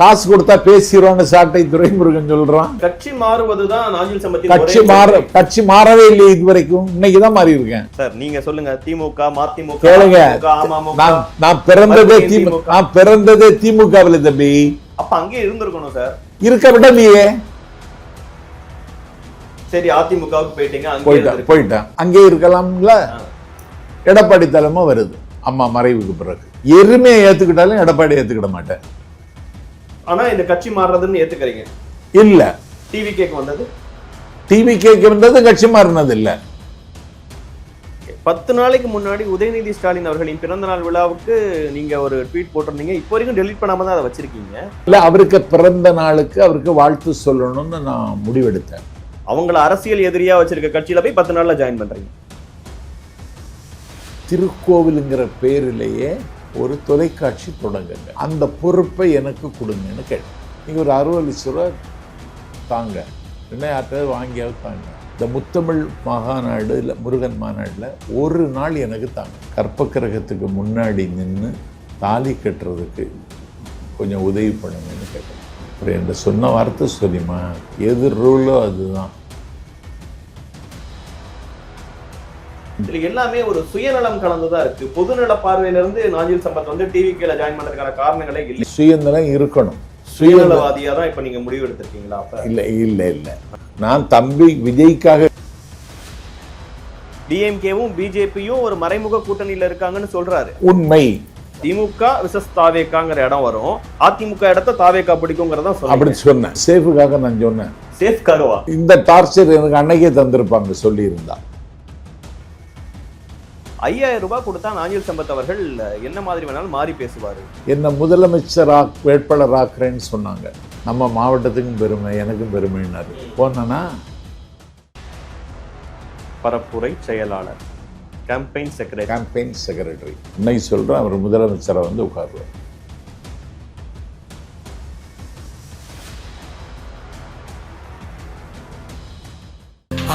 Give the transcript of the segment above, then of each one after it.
காசு கொடுத்தா பேசிடுவான்னு சாட்டை துரைமுருகன் சொல்றான். கட்சி மாறுவதுதான் நாஞ்சில் சம்பத்தின் கட்சி மாறவே இல்லை இதுவரைக்கும். இன்னைக்குதான் மாறி இருக்கேன். சார் நீங்க சொல்லுங்க. திமுக மதிமுக கேளுங்க, நான் பிறந்ததே திமுகவில் தம்பி. அப்ப அங்கே இருந்திருக்கணும் சார். இருக்க விட நீயே. சரி, அதிமுகவுக்கு போயிட்டீங்க, போயிட்டேன். அங்கே இருக்கலாம்ல. எடப்பாடி தலைமை வருது அம்மா மறைவுக்கு பிறகு. எருமையை ஏத்துக்கிட்டாலும் எடப்பாடி ஏத்துக்கிட மாட்டேன். ஆனா இந்த கட்சி மாறுறதுன்னு ஏத்துக்கிறீங்க? இல்ல. டிவிகேக்கு வந்தது, டிவிகேக்கு வந்தது, கட்சி மாறினது இல்ல. 10 நாளைக்கு முன்னாடி உதயநிதி ஸ்டாலின் அவர்களின் பிறந்த நாள் விழாவுக்கு நீங்க ஒரு ட்வீட் போட்டிருந்தீங்க. இப்போ வரைக்கும் டெலீட் பண்ணாம தான் அதை வச்சிருக்கீங்க. இல்ல, அவருக்கு பிறந்த நாளுக்கு அவருக்கு வாழ்த்து சொல்லணும்னு நான் முடிவெடுத்தேன். அவங்கள அரசியல் எதிரியா வச்சிருக்க கட்சியில போய் 10 நாள்ல ஜாயின் பண்றீங்க. திருக்கோவிலுங்கிற பேரிலேயே ஒரு தொலைக்காட்சி தொடங்குங்க, அந்த பொறுப்பை எனக்கு கொடுங்கன்னு கேட்டேன். நீங்க ஒரு 60 லட்சம் ரூபா தாங்க, என்ன யார்கிட்ட வாங்கியாவது தாங்க. இந்த முத்தமிழ் மகாநாடு இல்லை முருகன் மாநாட்டில் ஒரு நாள் எனக்கு தாங்க. கற்பக்கிரகத்துக்கு முன்னாடி நின்று தாலி கட்டுறதுக்கு கொஞ்சம் உதவி பண்ணுங்கன்னு கேட்டேன். அப்புறம் என்ற சொன்ன வார்த்தை சொல்லிமா, எது ரூலோ அதுதான். இதுல எல்லாமே ஒரு சுயநலம் கலந்துதான் இருக்கு. பொதுநல பார்வையில இருந்து நாஞ்சில் சம்பத் வந்து டிவிகேல ஜாயின் பண்றதுக்கான காரணங்களே இல்லை. சுயநலம் இருக்கணும். சுயநலவாதியா தான் இப்ப நீங்க முடிவு எடுத்திருக்கீங்களா? இல்ல இல்ல இல்ல, நான் தம்பி விஜய்க்காக. டிஎம்கேவும் பிஜேபியும் ஒரு மறைமுக கூட்டணியில இருக்காங்கன்னு சொல்றாரு. உண்மை. திமுக விசஸ் தாவேக்காங்கிற இடம் வரும். அதிமுக இடத்த தாவேக்கா பிடிக்குங்கிறதா அப்படி சொன்னேன். சேஃபுக்காக நான் சொன்னேன். சேஃப்காகவா? இந்த டார்ச்சர் எனக்கு அன்னைக்கே தந்திருப்பாங்க சொல்லி இருந்தா. 5000 ரூபாய் கொடுத்தா நாஞ்சில் சம்பத் அவர்கள் என்ன மாதிரி வேணாலும் மாறி பேசுவாரு. என்ன முதலமைச்சர் வேட்பாளர் ஆக்குறேன்னு சொன்னாங்க. நம்ம மாவட்டத்துக்கும் பெருமை, எனக்கும் பெருமைன்னாரு. போனா பரப்புரை செயலாளர், கேம்பெயின் செக்ரட்டரி இன்னைக்கு சொல்றேன், அவர் முதலமைச்சரை வந்து உட்காருவார்.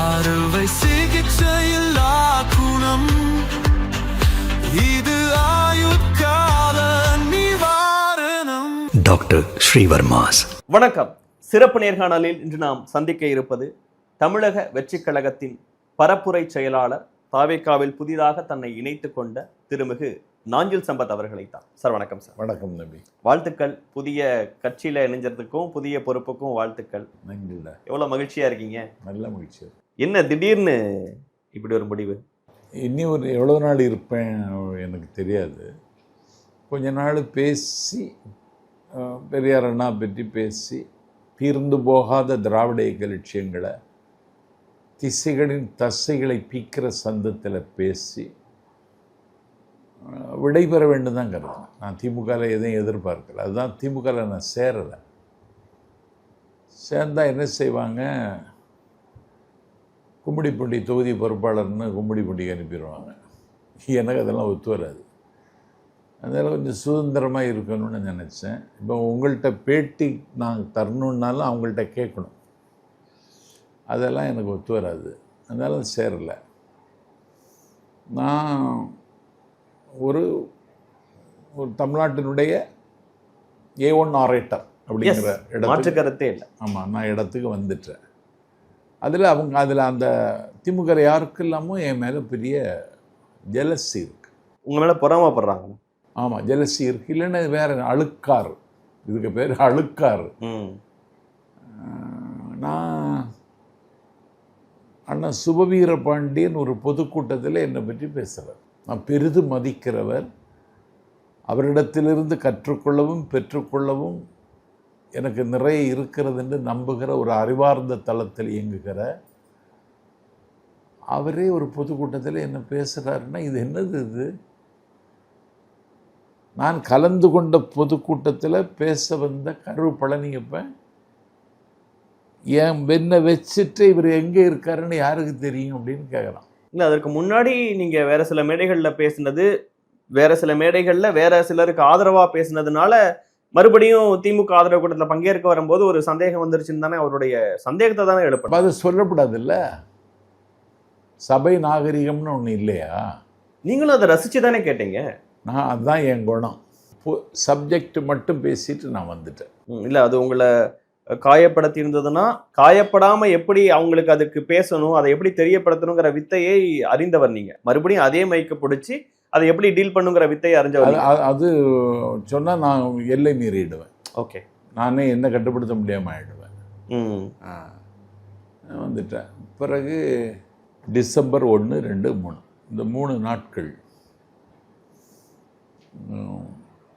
அறுவை சிகிச்சையில் குணம் இது ஆயுட்கால நிவாரணம். டாக்டர் ஸ்ரீவர்மாஸ். வணக்கம். சிறப்பு நேர்காணலில் இன்று நாம் சந்திக்க இருப்பது தமிழக வெற்றிக் கழகத்தின் பரப்புரை செயலாளர், தாவேக்காவில் புதிதாக தன்னை இணைத்துக் கொண்ட திருமிகு நாஞ்சில் சம்பத் அவர்களைத்தான். சார் வணக்கம். சார் வணக்கம் நபி. வாழ்த்துக்கள். புதிய கட்சியில இணைஞ்சதுக்கும் புதிய பொறுப்புக்கும் வாழ்த்துக்கள். எவ்வளவு மகிழ்ச்சியா இருக்கீங்க? நல்ல மகிழ்ச்சி. என்ன திடீர்னு இப்படி ஒரு முடிவு? இனி ஒரு எவ்வளோ நாள் இருப்பேன் எனக்கு தெரியாது. கொஞ்ச நாள் பேசி, பெரியார் அண்ணா பற்றி பேசி, தீர்ந்து போகாத திராவிட இயக்க லட்சியங்களை, திசைகளின் தசைகளை பீக்கிற சந்தத்தில் பேசி விடைபெற வேண்டும் தான் கருதுறேன். நான் திமுகவில் எதையும் எதிர்பார்க்கல. அதுதான் திமுகவில் நான் சேரலை. சேர்ந்தால் என்ன செய்வாங்க, கும்மிடிப்பூண்டி தொகுதி பொறுப்பாளர்னு கும்மிடிப்பூண்டிக்கு அனுப்பிடுவாங்க. எனக்கு அதெல்லாம் ஒத்து வராது. அதனால் கொஞ்சம் சுதந்திரமாக இருக்கணும்னு நினச்சேன். இப்போ உங்கள்கிட்ட பேட்டி நான் தரணுன்னாலும் அவங்கள்ட்ட கேட்கணும், அதெல்லாம் எனக்கு ஒத்து வராது. அதனால சேரலை. நான் ஒரு தமிழ்நாட்டினுடைய A1 ஆரேட்டர் அப்படிங்கிற இடத்துக்கு இல்லை. ஆமாம், நான் இடத்துக்கு வந்துட்டேன். அதில் அந்த திமுக யாருக்கு இல்லாமல் என் மேலே பெரிய ஜெலசி இருக்கு. உங்க மேலே பொறாமப்படுறாங்க? ஆமாம், ஜெலசி இருக்கு. இல்லைன்னா வேற அழுக்காறு, இதுக்கு பேர் அழுக்காறு. நான் அண்ணா சுபவீர பாண்டியன் ஒரு பொதுக்கூட்டத்தில் என்னை பற்றி பேசுகிறார். நான் பெரிதும் மதிக்கிறவர், அவரிடத்திலிருந்து கற்றுக்கொள்ளவும் பெற்றுக்கொள்ளவும் எனக்கு நிறைய இருக்கிறது என்று நம்புகிற ஒரு அறிவார்ந்த தளத்தில் இயங்குகிற அவரே ஒரு பொதுக்கூட்டத்தில் என்ன பேசுகிறாருன்னா, இது என்னது? இது நான் கலந்து கொண்ட பொதுக்கூட்டத்தில் பேச வந்த கரு பழனியப்பன் என் வெண்ணை வச்சுட்டு இவர் எங்கே இருக்காருன்னு யாருக்கு தெரியும் அப்படின்னு கேட்குறான். இல்லை, அதற்கு முன்னாடி நீங்கள் வேறு சில மேடைகளில் பேசினது, வேறு சில மேடைகளில் வேறு சிலருக்கு ஆதரவாக பேசினதுனால மறுபடியும் திமுக ஆதரவு கூட்டத்தில் பங்கேற்க வரும்போது ஒரு சந்தேகம் வந்துருச்சுன்னு தானே அவருடைய சந்தேகத்தை தானே எழுப்பணும். அது சொல்லக்கூடாது இல்லை? சபை நாகரிகம்னு ஒன்று இல்லையா? நீங்களும் அதை ரசித்து தானே கேட்டீங்க. நான் அதுதான் என் குணம். சப்ஜெக்ட் மட்டும் பேசிட்டு நான் வந்துட்டேன். இல்ல அது உங்களை காயப்படுத்தி இருந்ததுன்னா காயப்படாம எப்படி அவங்களுக்கு அதுக்கு பேசணும், அதை எப்படி தெரியப்படுத்தணுங்கிற வித்தையை அறிந்தவர் நீங்க. மறுபடியும் அதே மைக்க பிடிச்சி அதை எப்படி டீல் பண்ணுங்கிற வித்தையை அறிஞ்சவர் நீங்க. அது சொன்னா நான் எல்லை மீறிடுவேன். ஓகே. நானே என்ன கட்டுப்படுத்த முடியாம ஆயிடுவேன். வந்துட்டேன். பிறகு டிசம்பர் 1, 2, 3 இந்த 3 நாட்கள்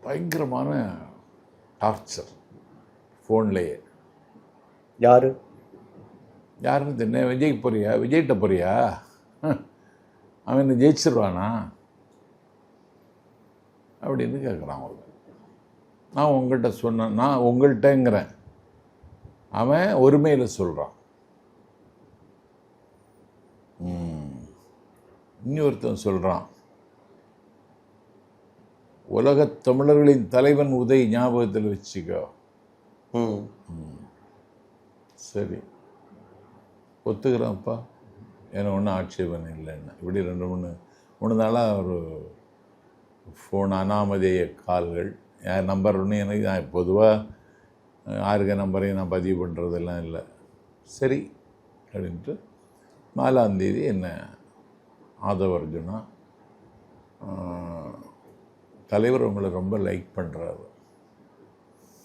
பயங்கரமான டார்ச்சர் ஃபோன்லேயே. யாருன்னு தெரியல. விஜய்க்கு போறியா, விஜய்கிட்ட போறியா, அவன் ஜெயிச்சிருவானா அப்படின்னு கேட்குறான். அவங்க நான் உங்கள்கிட்ட சொன்னேன், நான் உங்கள்கிட்டங்கிறேன், அவன் ஒருமையில் சொல்கிறான். இன்னொருத்தன் சொல்கிறான், உலகத் தமிழர்களின் தலைவன் உதய் ஞாபகத்தில் வச்சுக்கோ. சரி ஒத்துக்கிறேன்ப்பா, எனக்கு ஒன்றும் ஆட்சேபனை இல்லைன்னு. இப்படி 2-3 நாளாக ஒரு ஃபோன் அனாமதேய கால்கள். யார் நம்பர் ஒன்று எனக்கு நான் பொதுவாக யாருக்க நம்பரையும் நான் பதிவு பண்ணுறதெல்லாம் இல்லை. சரி அப்படின்ட்டு 4ஆம் தேதி என்ன ஆதவ அர்ஜுனா, தலைவர் உங்களை ரொம்ப லைக் பண்ணுறாரு.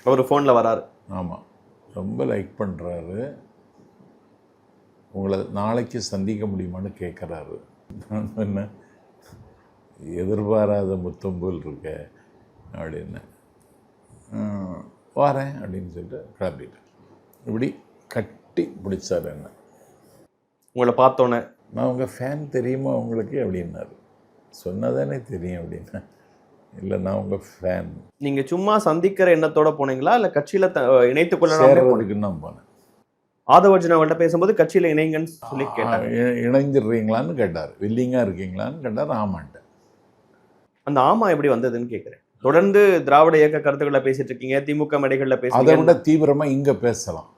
அவர் ஃபோனில் வராரு. ஆமாம், ரொம்ப லைக் பண்ணுறாரு. உங்களை நாளைக்கு சந்திக்க முடியுமான்னு கேட்குறாரு. நான் என்ன எதிர்பாராத முத்தம் போல் இருக்க அப்படின்னு வரேன் அப்படின்னு சொல்லிட்டு கிளம்பிட்டேன். இப்படி கட்டி பிடிச்சார் என்ன. உங்களை பார்த்தோன்னே, நான் உங்கள் ஃபேன் தெரியுமா உங்களுக்கு அப்படின்னாரு. சொன்னதானே தெரியும் அப்படின்னா. இல்லை, நான் உங்கள் ஃபேன். நீங்கள் சும்மா சந்திக்கிற எண்ணத்தோட போனீங்களா இல்லை கட்சியில் இணைத்துக் கொள்ள சேர்றதுக்குன்னு நான் போனேன். ஆதவ அர்ஜுனா அவங்கள்ட்ட பேசும்போது கட்சியில் இணைங்கன்னு சொல்லி கேட்டாங்க. இணைஞ்சிடுறீங்களான்னு கேட்டார். வில்லிங்காக இருக்கீங்களான்னு கேட்டார். ஆமான்ட்டேன். அந்த ஆமா எப்படி வந்ததுன்னு கேட்குறேன். தொடர்ந்து திராவிட இயக்க கருத்துக்களை பேசிட்டு இருக்கீங்க, திமுக மேடைகளில் பேசுறீங்க. அதை விட தீவிரமாக இங்கே பேசலாம்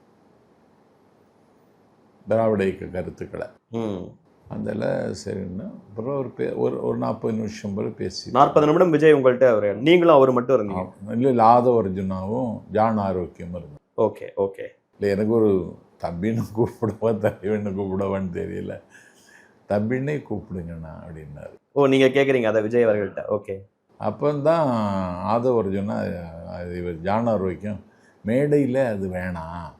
திராவிட இயக்க கருத்துக்களை. அதில் சரின்னா அப்புறம் ஒரு 40 நிமிஷம் போல பேசி 40 நிமிடம் விஜய் உங்கள்கிட்ட அவர், நீங்களும் அவர் மட்டும் இருந்தீங்க? இல்லை, ஆதவ அர்ஜுனாவும் ஜான் ஆரோக்கியமும் இருந்தோம். Okay okay. இல்லை, எனக்கு ஒரு தம்பின்னு கூப்பிடுவா தலைவன்னு கூப்பிடுவான்னு தெரியல. தம்பின்னே கூப்பிடுங்கண்ணா அப்படின்னாரு. ஓ, நீங்கள் கேட்குறீங்க அதை விஜய் அவர்கள்ட்ட? ஓகே. அப்போ தான் ஆதவ அர்ஜுனா இவர் ஜான் ஆரோக்கியம் மேடையில் அது வேணாம்,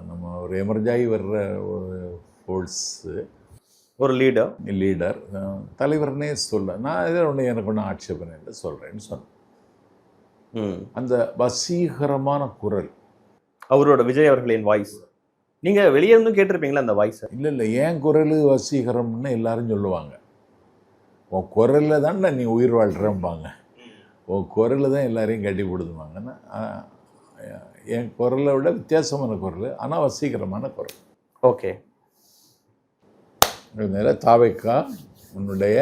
நம்ம ஒரு எமர்ஜாகி வர்ற ஒரு ஃபோர்ஸு, ஒரு லீடர் தலைவர்னே சொல்ல, நான் இதில் ஒன்று எனக்கு ஒன்றும் ஆட்சேபனை இல்லை சொல்கிறேன்னு சொன்னேன். அந்த வசீகரமான குரல் அவரோட விஜய் அவர்களின் வாய்ஸ் நீங்கள் வெளியே இருந்தும் கேட்டிருப்பீங்களா அந்த வாய்ஸ்? இல்லை, ஏன் குரல் வசீகரம்னு எல்லாரும் சொல்லுவாங்க. உன் குரலில் தான் நீ உயிர் வாழ்கிறம்பாங்க. உன் குரலில் தான் எல்லாரையும் கட்டி போடுதுவாங்கன்னா, என் குரலை விட வித்தியாசமான குரல், ஆனால் வசீகரமான குரல். ஓகே. நேரம் தாவேக்கா உன்னுடைய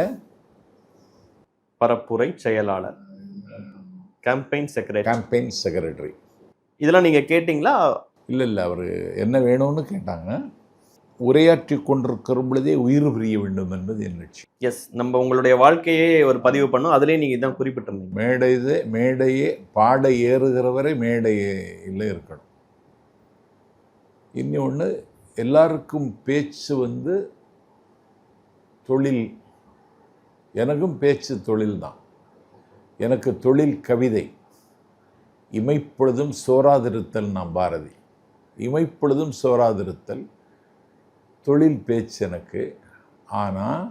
பரப்புரை செயலாளர், கேம்பெயின் செக்ரட்டரி இதெல்லாம் நீங்கள் கேட்டிங்களா? இல்லை, அவர் என்ன வேணும்னு கேட்டாங்க. உரையாற்றி கொண்டிருக்கிற பொழுதே உயிர் பிரிய வேண்டும் என்பது என் லட்சியம். எஸ், நம்ம உங்களுடைய வாழ்க்கையே ஒரு பதிவு பண்ணோம், அதிலே நீங்கள் இதான் குறிப்பிட்டிருந்தீங்க. மேடையே பாட ஏறுகிறவரை மேடையில் இருக்கணும். இன்னொன்று, எல்லாருக்கும் பேச்சு தொழில். எனக்கும் பேச்சு தொழில் தான். எனக்கு தொழில் கவிதை. இமைப்பொழுதும் சோராதிருத்தல். நான் பாரதி. இமைப்பொழுதும் சோராதிருத்தல் தொழில் பேச்சு எனக்கு. ஆனால்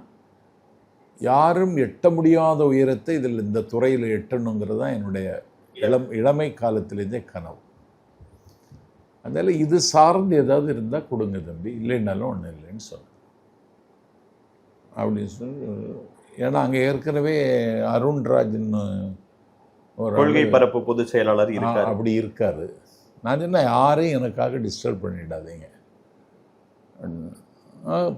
யாரும் எட்ட முடியாத உயரத்தை இதில் இந்த துறையில் எட்டணுங்கிறது தான் என்னுடைய இளமை காலத்திலேருந்தே கனவு. அதனால் இது சார்ந்து ஏதாவது இருந்தால் கொடுங்க தம்பி, இல்லைன்னாலும் ஒன்றும் இல்லைன்னு சொன்னேன். அப்படின்னு சொல்லி, ஏன்னா அங்கே ஏற்கனவே அருண்ராஜ்னு ஒரு கொள்கை பரப்பு பொதுச் செயலாளர் இருக்கார். அப்படி இருக்காரு. நான் சொன்னேன், யாரையும் எனக்காக டிஸ்டர்ப் பண்ணிடாதீங்க,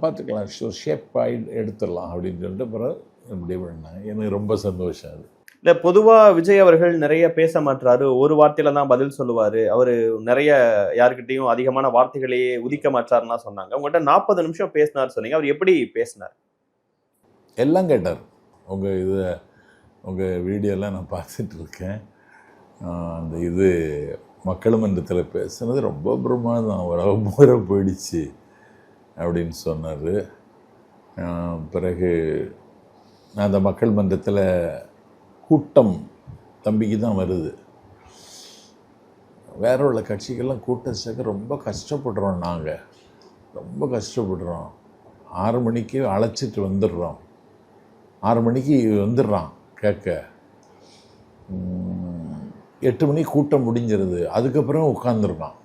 பார்த்துக்கலாம், ஷேப் எடுத்துடலாம் அப்படின்னு சொல்லிட்டு பிறகு இப்படி பண்ணேன். எனக்கு ரொம்ப சந்தோஷம் அது. இல்லை, பொதுவாக விஜய் அவர்கள் நிறைய பேச மாட்டாரு, ஒரு வார்த்தையில தான் பதில் சொல்லுவார். அவர் நிறைய யாருக்கிட்டையும் அதிகமான வார்த்தைகளையே உதிக்க மாட்டாருன்னா சொன்னாங்க. உங்கள்கிட்ட 40 நிமிஷம் பேசினார் சொன்னீங்க. அவர் எப்படி பேசினார்? எல்லாம் கேட்டார். உங்கள் வீடியோலாம் நான் பார்த்துட்ருக்கேன். அந்த மக்கள் மன்றத்தில் பேசுனது ரொம்ப பிரமாதம், ஒரு அவமுறை போயிடுச்சு அப்படின்னு சொன்னார். பிறகு நான் அந்த மக்கள் மன்றத்தில் கூட்டம் தம்பிக்கு தான் வருது. வேற உள்ள கட்சிகள்லாம் கூட்டம் சேர்க்க ரொம்ப கஷ்டப்படுறோம், நாங்கள் ரொம்ப கஷ்டப்படுறோம். 6 மணிக்கு அழைச்சிட்டு வந்துடுறோம், 6 மணிக்கு வந்துடுறான் கேட்க, 8 மணிக்கு கூட்டம் முடிஞ்சிருது, அதுக்கப்புறம் உட்காந்துருக்கான்.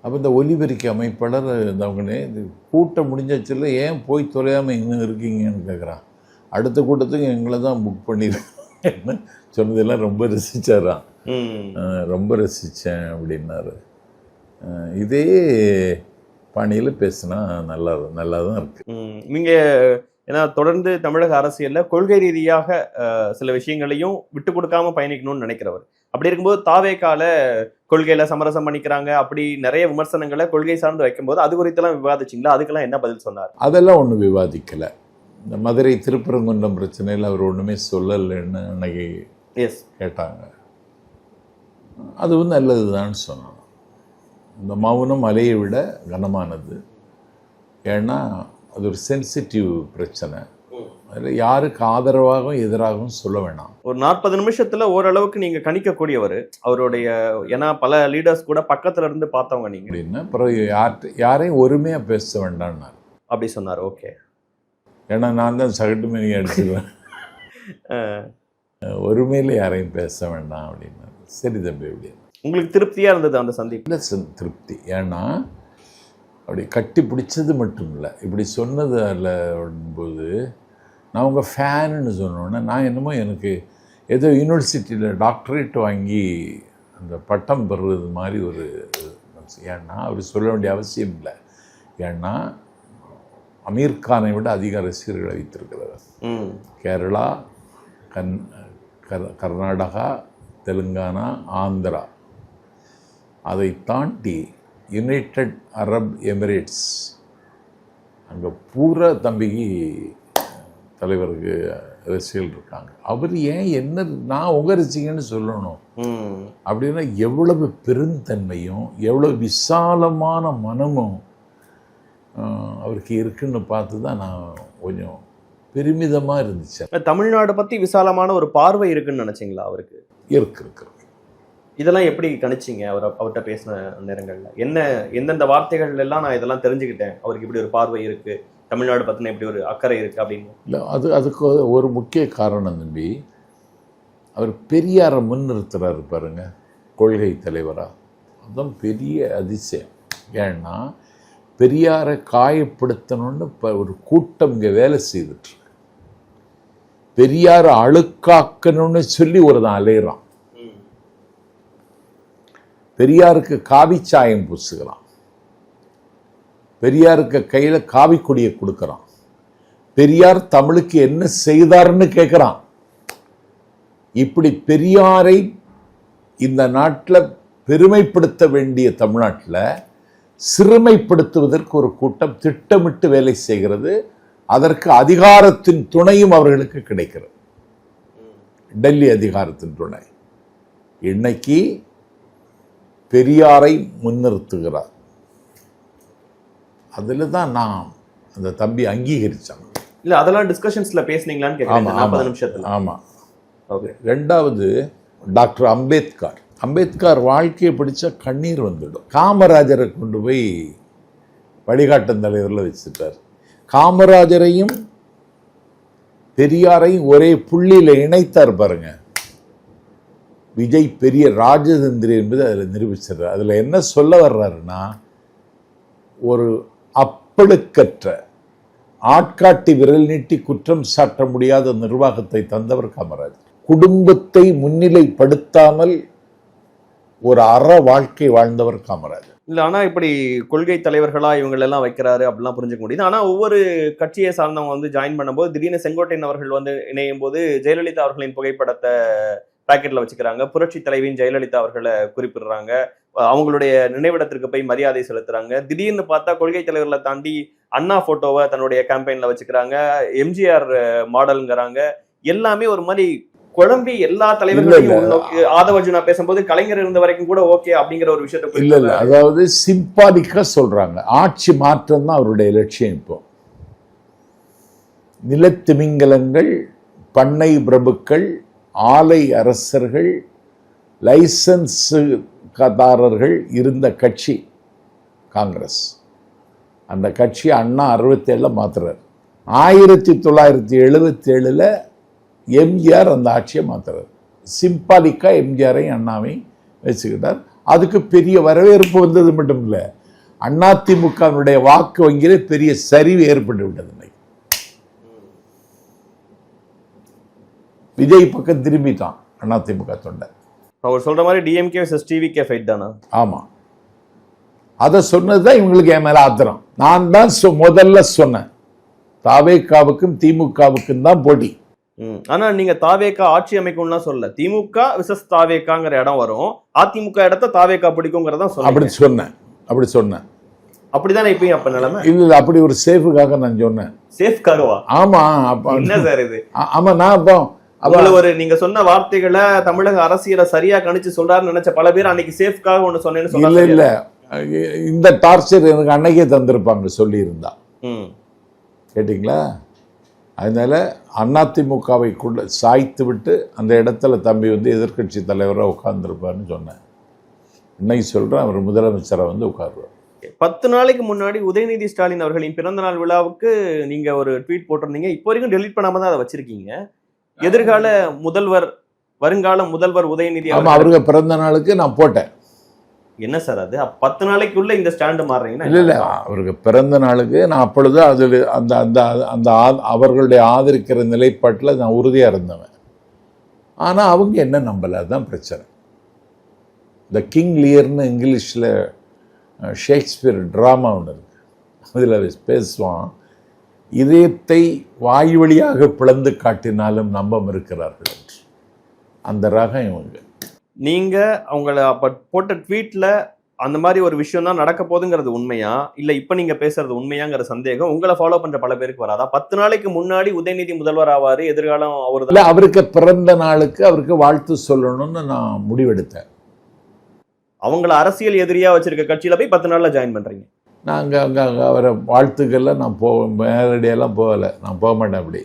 அப்போ இந்த ஒலிபெருக்கி அமைப்பாளர் அவங்களே இது கூட்டம் முடிஞ்சில் ஏன் போய் தொலையாமல் இன்னும் இருக்கீங்கன்னு கேட்குறான். அடுத்த கூட்டத்துக்கு எங்களை தான் புக் பண்ணியிருக்கேன்னு சொன்னதெல்லாம் ரொம்ப ரசித்தாரான். ரொம்ப ரசித்தேன் அப்படின்னாரு. இதே பாணியில் பேசினா நல்லா தான் இருக்குது. நீங்கள் ஏன்னா தொடர்ந்து தமிழக அரசியல்ல கொள்கை ரீதியாக சில விஷயங்களையும் விட்டு கொடுக்காம பயணிக்கணும்னு நினைக்கிறவர். அப்படி இருக்கும்போது தாவேக்கால கொள்கையில சமரசம் பண்ணிக்கிறாங்க, அப்படி நிறைய விமர்சனங்களை கொள்கை சார்ந்து வைக்கும்போது அது குறித்தெல்லாம் விவாதிச்சிங்களா? அதுக்கெல்லாம் என்ன பதில் சொன்னார்? அதெல்லாம் ஒன்றும் விவாதிக்கலை. இந்த மதுரை திருப்பரங்குன்றம் பிரச்சனையில் அவர் ஒன்றுமே சொல்லலைன்னு அன்னைக்கு கேட்டாங்க. அதுவும் நல்லதுதான்னு சொன்னாங்க. இந்த மௌனம் அலையை விட கனமானது. ஏன்னா அது ஒரு சென்சிட்டிவ் பிரச்சனை. அதில் யாருக்கு ஆதரவாகவும் எதிராகவும் சொல்ல வேணாம். ஒரு 40 நிமிஷத்துல ஓரளவுக்கு நீங்க கணிக்கக்கூடியவர் அவருடைய, ஏன்னா பல லீடர்ஸ் கூட பக்கத்துல இருந்து பார்த்தவங்க நீங்க அப்படின்னா, அப்புறம் யாரையும் ஒருமையாக பேச வேண்டாம்னார். அப்படி சொன்னார். ஓகே, ஏன்னா நான் தான் சகட்டு மணி அடிச்சுருவேன், ஒருமையில் யாரையும் பேச வேண்டாம் அப்படின்னாரு. சரி தம்பி அப்படின்னு. உங்களுக்கு திருப்தியா இருந்தது அந்த சந்திப்பு? திருப்தி. ஏன்னா அப்படி கட்டி பிடிச்சது மட்டும் இல்லை, இப்படி சொன்னது போது நான் உங்கள் ஃபேனுன்னு சொன்னோன்னே நான் என்னமோ எனக்கு ஏதோ யூனிவர்சிட்டியில் டாக்டரேட் வாங்கி அந்த பட்டம் பெறுறது மாதிரி ஒரு, ஏன்னா அவர் சொல்ல வேண்டிய அவசியம் இல்லை. ஏன்னா அமீர் கானை விட அதிக ரசிகர்களை வைத்திருக்கிறார். கேரளா, கர்நாடகா, தெலுங்கானா, ஆந்திரா, அதை தாண்டி யுனைடெட் அரப் எமிரேட்ஸ், அங்கே பூரா தம்பிக்கு தலைவருக்கு ரசிகர்கள் இருக்காங்க. அவர் ஏன் என்ன நான் உங்கள் ரசிகன்னு சொல்லணும் அப்படின்னா எவ்வளவு பெருந்தன்மையும் எவ்வளவு விசாலமான மனமும் அவருக்கு இருக்குன்னு பார்த்து தான் நான் கொஞ்சம் பெருமிதமாக இருந்துச்சு. தமிழ்நாடு பற்றி விசாலமான ஒரு பார்வை இருக்குன்னு நினச்சிங்களா அவருக்கு? இருக்கு. இதெல்லாம் எப்படி கணிச்சிங்க அவர்கிட்ட பேசின நேரங்களில்? எந்தெந்த வார்த்தைகள் எல்லாம் நான் இதெல்லாம் தெரிஞ்சுக்கிட்டேன், அவருக்கு இப்படி ஒரு பார்வை இருக்கு, தமிழ்நாடு பற்றின இப்படி ஒரு அக்கறை இருக்கு அப்படின்னு? இல்லை, அதுக்கு ஒரு முக்கிய காரணம் தம்பி, அவர் பெரியாரை முன்னிறுத்துறாரு பாருங்க கொள்கை தலைவராக. அதுதான் பெரிய அதிசயம். ஏன்னா பெரியாரை காயப்படுத்தணும்னு இப்போ ஒரு கூட்டம் இங்கே வேலை செய்துட்டு, பெரியாரை அழுக்காக்கணும்னு சொல்லி ஒரு தான் அலையிறான். பெரியாருக்கு காவிச்சாயம் பூசுகிறான், பெரியாருக்கு கையில் காவி கொடியை கொடுக்குறான், பெரியார் தமிழுக்கு என்ன செய்தார்னு கேட்குறான். இப்படி பெரியாரை இந்த நாட்டில் பெருமைப்படுத்த வேண்டிய தமிழ்நாட்டில் சிறுமைப்படுத்துவதற்கு ஒரு கூட்டம் திட்டமிட்டு வேலை செய்கிறது. அதற்கு அதிகாரத்தின் துணையும் அவர்களுக்கு கிடைக்கிறது, டெல்லி அதிகாரத்தின் துணை. இன்னைக்கு பெரியாரை முன்னிறுத்துகிறார். அதில் தான் நான் அந்த தம்பி அங்கீகரித்தான். இல்லை, அதெல்லாம் டிஸ்கஷன்ஸில் பேசுனீங்களான்னு கேட்குறேன் 40 நிமிஷத்தில். ஆமாம், ஓகே. ரெண்டாவது டாக்டர் அம்பேத்கர் வாழ்க்கையை படித்தா கண்ணீர் வந்துடும். காமராஜரை கொண்டு போய் வழிகாட்டும் தலைவரில் வச்சுட்டார். காமராஜரையும் பெரியாரையும் ஒரே புள்ளியில் இணைத்தார் பாருங்க. விஜய் பெரிய ராஜதந்திரி என்பது அதில் நிரூபிச்சிடுறார். அதில் என்ன சொல்ல வர்றாருன்னா, ஒரு அப்பழுக்கற்ற ஆட்காட்டி விரல் நீட்டி குற்றம் சாட்ட முடியாத நிர்வாகத்தை தந்தவர் காமராஜர். குடும்பத்தை முன்னிலைப்படுத்தாமல் ஒரு அற வாழ்க்கை வாழ்ந்தவர் காமராஜர். இல்லை, ஆனால் இப்படி கொள்கை தலைவர்களா இவங்களெல்லாம் வைக்கிறாரு அப்படிலாம் புரிஞ்சுக்க முடியுது. ஆனால் ஒவ்வொரு கட்சியை சார்ந்தவங்க வந்து ஜாயின் பண்ணும்போது திடீர்னு செங்கோட்டையன் அவர்கள் வந்து இணையும் போது ஜெயலலிதா அவர்களின் புகைப்படத்தை பேக்கெட்ல வச்சுக்கிறாங்க, புரட்சி தலைவியின் ஜெயலலிதா அவர்களை குறிப்பிடுறாங்க, அவங்களுடைய நினைவிடத்திற்கு போய் மரியாதை செலுத்துறாங்க. திடீர்னு பார்த்தா கொள்கை தலைவர்களை தாண்டி அண்ணா போட்டோவை தன்னுடைய கேம்பெயின்ல வச்சுக்கிறாங்க, எம்ஜிஆர் மாடல்ங்கிறாங்க. எல்லாமே ஒரு மாதிரி குழம்பி எல்லா தலைவர்களையும் உள்நோக்கி ஆதவர்ஜுனா பேசும்போது கலைஞர் இருந்த வரைக்கும் கூட ஓகே அப்படிங்கிற ஒரு விஷயத்தை இல்ல அதாவது சிம்பாலிக்கா சொல்றாங்க. ஆட்சி மாற்றம் தான் அவருடைய லட்சியம். இப்போ நிலத்திமிங்கலங்கள், பண்ணை பிரபுக்கள், ஆலை அரசர்கள், லைசன்ஸ்காரர்கள் இருந்த கட்சி காங்கிரஸ். அந்த கட்சி அண்ணா 67 மாத்துறாரு. 1977 எம்ஜிஆர் அந்த ஆட்சியை மாத்துறாரு. சிம்பாலிக்கா எம்ஜிஆரையும் அண்ணாவையும் வச்சுக்கிட்டார். அதுக்கு பெரிய வரவேற்பு வந்தது மட்டும் இல்லை, அதிமுகவினுடைய வாக்கு வங்கியிலே பெரிய சரிவு ஏற்பட்டு விட்டது. விஜய் பக்கம் திரும்பிட்டான் அதிமுக தொண்டை. அவர் சொல்ற மாதிரி டிஎம்கே vs டிவிகே ஃபைட் தானா? ஆமா, அதை சொன்னதுதான் இவங்களுக்கு என் மேல ஆத்திரம். நான் தான் முதல்ல சொன்னேன், தாவேகாவுக்கும் திமுகவுக்கும் தான் போட்டி. ஆனா நீங்க தாவேகா ஆட்சி அமைக்கும்லாம் சொல்ல, திமுக விசஸ் தாவேகாங்கிற இடம் வரும், அதிமுக இடத்த தாவேகா பிடிக்கும்ங்கறத சொன்னேன். அப்படி சொன்னேன். அப்படிதானே இப்பயும் அப்ப நிலைமை? இல்ல, அப்படி ஒரு சேஃபுக்காக நான் சொன்னேன். சேஃப்காகவா? ஆமா. என்ன சார் இது? ஆமா, நான் அப்போ ஒரு நீங்க சொன்ன வார்த்தைகளை தமிழக அரசியலை சரியா கணிச்சு சொல்றாருன்னு நினைச்ச பல பேர் அன்னைக்கு சேஃப்காக ஒண்ணு சொன்னேன்னு சொன்னாங்க. இல்ல இந்த டார்ச்சர் எனக்கு அன்னைக்கே தந்திருப்பாங்க சொல்லி இருந்தா. கேட்டீங்களா? அதனால அதிமுகவை சாய்த்து விட்டு அந்த இடத்துல தம்பி வந்து எதிர்கட்சி தலைவராக உட்கார்ந்துருப்பாருன்னு சொன்னேன். இன்னைக்கு சொல்றேன், அவர் முதலமைச்சராக வந்து உட்காருவார். 10 நாளைக்கு முன்னாடி உதயநிதி ஸ்டாலின் அவர்களின் பிறந்த நாள் விழாவுக்கு நீங்க ஒரு ட்வீட் போட்டிருந்தீங்க. இப்போ வரைக்கும் டெலீட் பண்ணாம தான் அதை வச்சிருக்கீங்க. எதிர்கால முதல்வர், வருங்கால முதல்வர் உதயநிதி அவருக்கு பிறந்த நாளுக்கு நான் போட்டேன். என்ன சார் அது? 10 நாளைக்குள்ள இந்த ஸ்டாண்ட் மாறுறீங்கன்னா? இல்ல, அவருக்கு பிறந்த நாளுக்கு நான் அப்பொழுது அதில் அந்த அந்த அந்த அவர்களுடைய ஆதரிக்கிற நிலைப்பாட்டில் நான் உறுதியாக இருந்தவன். ஆனால் அவங்க என்ன நம்பலை, அதுதான் பிரச்சனை. இந்த கிங் லியர்னு இங்கிலீஷில் ஷேக்ஸ்பியர் ட்ராமா ஒன்று இருக்கு, அதில் பேசுவான், இதயத்தை வாய் வழியாக பிளந்து காட்டினாலும் நம்ப இருக்கிறார்கள் என்று. அந்த ரகம் இவங்க. நீங்க அவங்கள அப்ப போட்ட ட்வீட்ல அந்த மாதிரி ஒரு விஷயம் தான் நடக்க போகுதுங்கிறது உண்மையா, இல்ல இப்ப நீங்க பேசுறது உண்மையாங்கிற சந்தேகம் உங்களை ஃபாலோ பண்ற பல பேருக்கு வராதா? 10 நாளைக்கு முன்னாடி உதயநிதி முதல்வர் ஆவாரு, எதிர்காலம் அவரு அவருக்கு பிறந்த நாளுக்கு அவருக்கு வாழ்த்து சொல்லணும்னு நான் முடிவெடுத்தேன். அவங்கள அரசியல் எதிரியா வச்சிருக்க கட்சியில போய் 10 நாள்ல ஜாயின் பண்றீங்க? நாங்கள் அங்கே அவரை வாழ்த்துக்கள்லாம் நான் நேரடியெல்லாம் போகலை, நான் போக மாட்டேன். அப்படி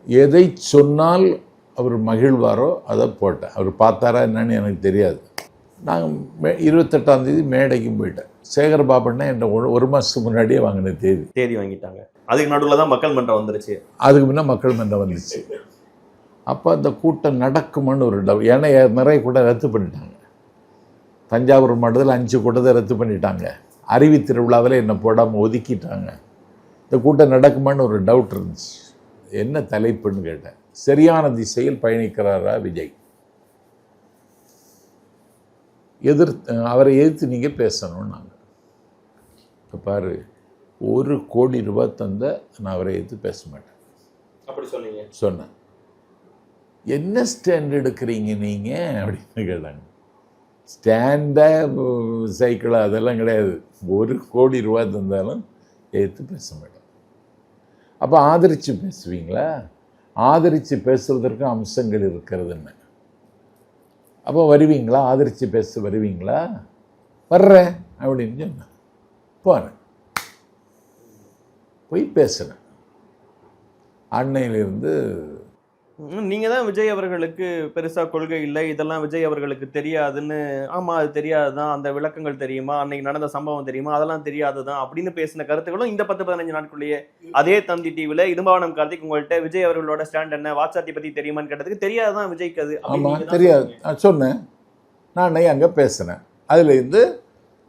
எதை சொன்னால் அவர் மகிழ்வாரோ அதை போட்டேன். அவர் பார்த்தாரா என்னன்னு எனக்கு தெரியாது. நாங்கள் 28ஆம் தேதி மேடைக்கும் போயிட்டேன். சேகர் பாபண்ணா என்ற 1 மாதத்துக்கு முன்னாடியே வாங்கின தேதி வாங்கிட்டாங்க. அதுக்கு நடுவில் தான் மக்கள் மன்றம் வந்துருச்சு. அதுக்கு முன்னே மக்கள் மன்றம் வந்துச்சு. அப்போ அந்த கூட்டம் நடக்குமான்னு ஒரு டவுட். ஏன்னா நிறைய கூட்டம் ரத்து பண்ணிட்டாங்க. தஞ்சாவூர் மாவட்டத்தில் 5 கூட்டத்தை ரத்து பண்ணிட்டாங்க. அருவி திருவிழாவில் என்னை போடாமல் ஒதுக்கிட்டாங்க. இந்த கூட்டம் நடக்குமான்னு ஒரு டவுட் இருந்துச்சு. என்ன தலைப்புன்னு கேட்டேன். சரியான திசையில் பயணிக்கிறாரா விஜய்? அவரை எதிர்த்து நீங்கள் பேசணும். நாங்கள் இப்போ பாரு, 1 கோடி ரூபாய் தந்த நான் அவரை எதிர்த்து பேச மாட்டேன். அப்படி சொன்னீங்க? சொன்னேன். என்ன ஸ்டாண்ட் எடுக்கிறீங்க நீங்கள் அப்படின்னு கேட்டாங்க. ஸ்டாண்டா சைக்கிளா அதெல்லாம் கிடையாது. 1 கோடி ரூபாய் தந்தாலும் எதிர்த்து பேச மாட்டேன். அப்போ ஆதரித்து பேசுவீங்களா? ஆதரித்து பேசுவதற்கு அம்சங்கள் இருக்கிறதுன்னு. அப்போ வருவீங்களா? ஆதரித்து பேச வருவீங்களா? வர்றேன் அப்படின்னு சொன்னேன். போனேன், போய் பேசுகிறேன். அன்னையிலிருந்து நீங்க தான் விஜய் அவர்களுக்கு பெருசா கொள்கை இல்லை, இதெல்லாம் விஜய் அவர்களுக்கு தெரியாதுன்னு. ஆமா, அது தெரியாதுதான். அந்த விளக்கங்கள் தெரியுமா, அன்னைக்கு நடந்த சம்பவம் தெரியுமா, அதெல்லாம் தெரியாதுதான் அப்படின்னு பேசின கருத்துக்களும் இந்த 10-15 நாட்குள்ளேயே அதே தந்தி டிவில இடும்பாவனம் கார்த்திக் உங்கள்கிட்ட விஜய் அவர்களோட ஸ்டாண்ட் என்ன, வாட்ஸ்அப்பை பத்தி தெரியுமான்னு கேட்டதுக்கு தெரியாதுதான் விஜய்க்கு அது. ஆமா, தெரியாது சொன்னேன். நான் அங்கே பேசினேன். அதுல இருந்து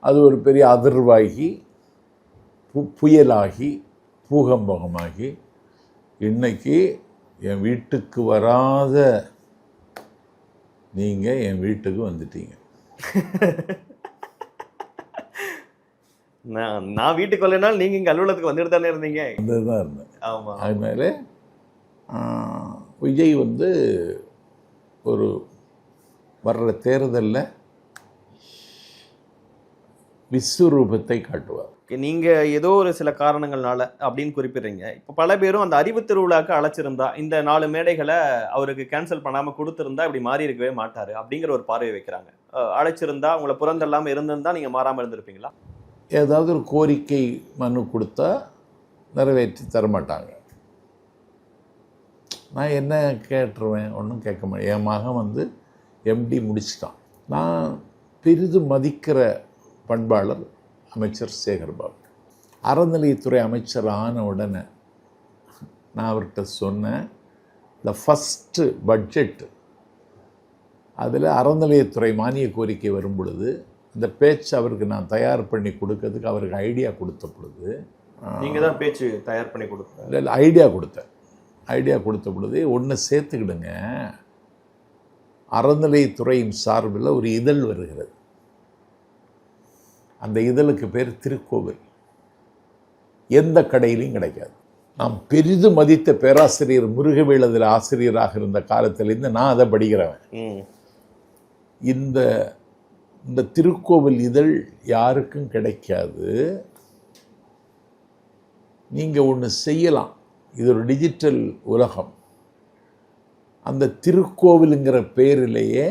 அது ஒரு பெரிய அதிர்வாகி, புயலாகி, பூகம்பகமாகி, இன்னைக்கு என் வீட்டுக்கு வராத நீங்கள் என் வீட்டுக்கு வந்துட்டீங்க. நான் வீட்டுக்கு வரலைனாலும் நீங்கள் இங்கே அலுவலகத்துக்கு வந்துட்டு தானே இருந்தீங்க? வந்துதான் இருந்தேன். ஆமாம். அதனால விஜய் வந்து ஒரு வர்ற தேர்தலில் விஸ்வரூபத்தை காட்டுவார். நீங்க ஏதோ ஒரு சில காரணங்கள்னால அப்படின்னு குறிப்பிடுறீங்க. இப்போ பல பேரும் அந்த அறிவு திருவிழாக்கு அழைச்சிருந்தா இந்த 4 மேடைகளை அவருக்கு கேன்சல் பண்ணாம கொடுத்திருந்தா இப்படி மாறி இருக்கவே மாட்டாரு அப்படிங்கிற ஒரு பார்வை வைக்கிறாங்க. அழைச்சிருந்தா உங்களை புறந்தள்ளாம இருந்திருந்தா நீங்க மாறாம இருந்திருப்பீங்களா? ஏதாவது ஒரு கோரிக்கை மனு கொடுத்தா நிறைவேற்றி தரமாட்டாங்க. நான் என்ன கேட்டுருவேன்? ஒன்றும் கேட்க மாட்டேன். என் மகன் எம்டி முடிச்சிட்டான். நான் பெரிதும் மதிக்கிற பண்பாளர் அமைச்சர் சேகர்பாபு. அறநிலையத்துறை அமைச்சர் ஆன உடனே நான் அவர்கிட்ட சொன்னேன், இந்த ஃபஸ்ட்டு பட்ஜெட்டு அதில் அறநிலையத்துறை மானிய கோரிக்கை வரும் பொழுது இந்த பேச்சு அவருக்கு நான் தயார் பண்ணி கொடுக்கறதுக்கு அவருக்கு ஐடியா கொடுத்த பொழுது, நீங்கள் தான் பேச்சு தயார் பண்ணி கொடுத்தேன் இல்லை ஐடியா கொடுத்த பொழுது ஒன்று சேர்த்துக்கிடுங்க, அறநிலையத்துறையின் சார்பில் ஒரு இதழ் வருகிறது. அந்த இதழுக்கு பேர் திருக்கோவில். எந்த கடையிலையும் கிடைக்காது. நாம் பெரிதும் மதித்த பேராசிரியர் முருகவேல் அதில் ஆசிரியராக இருந்த காலத்திலேருந்து நான் அதை படிக்கிறவன். இந்த திருக்கோவில் இதழ் யாருக்கும் கிடைக்காது. நீங்கள் ஒன்று செய்யலாம், இது ஒரு டிஜிட்டல் உலகம். அந்த திருக்கோவிலுங்கிற பேரிலேயே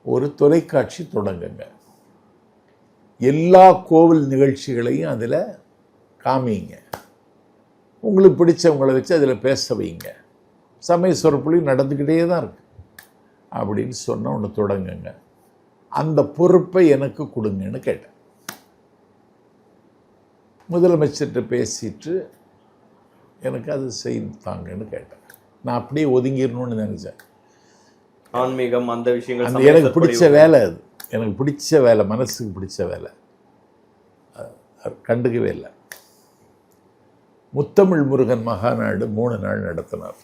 ஒரு தொலைக்காட்சி தொடங்குங்க. எல்லா கோவில் நிகழ்ச்சிகளையும் அதில் காமிங்க. உங்களுக்கு பிடிச்சவங்களை வச்சு அதில் பேச வைங்க. சமய சொற்பொழிவு நடந்துக்கிட்டே தான் இருக்கு அப்படின்னு சொன்ன ஒன்று தொடங்குங்க. அந்த பொறுப்பை எனக்கு கொடுங்கன்னு கேட்டேன். முதலமைச்சர்கிட்ட பேசிட்டு எனக்கு அது செய்தாங்கன்னு கேட்டேன். நான் அப்படியே ஒதுங்கிடணும்னு நினச்சேன். ஆன்மீகம் அந்த விஷயங்கள் எனக்கு பிடிச்ச வேலை, அது எனக்கு பிடிச்ச வேலை, மனசுக்கு பிடிச்ச வேலை. கண்டுக்கவே இல்லை. முத்தமிழ் முருகன் மகாநாடு 3 நாள் நடத்தினார்.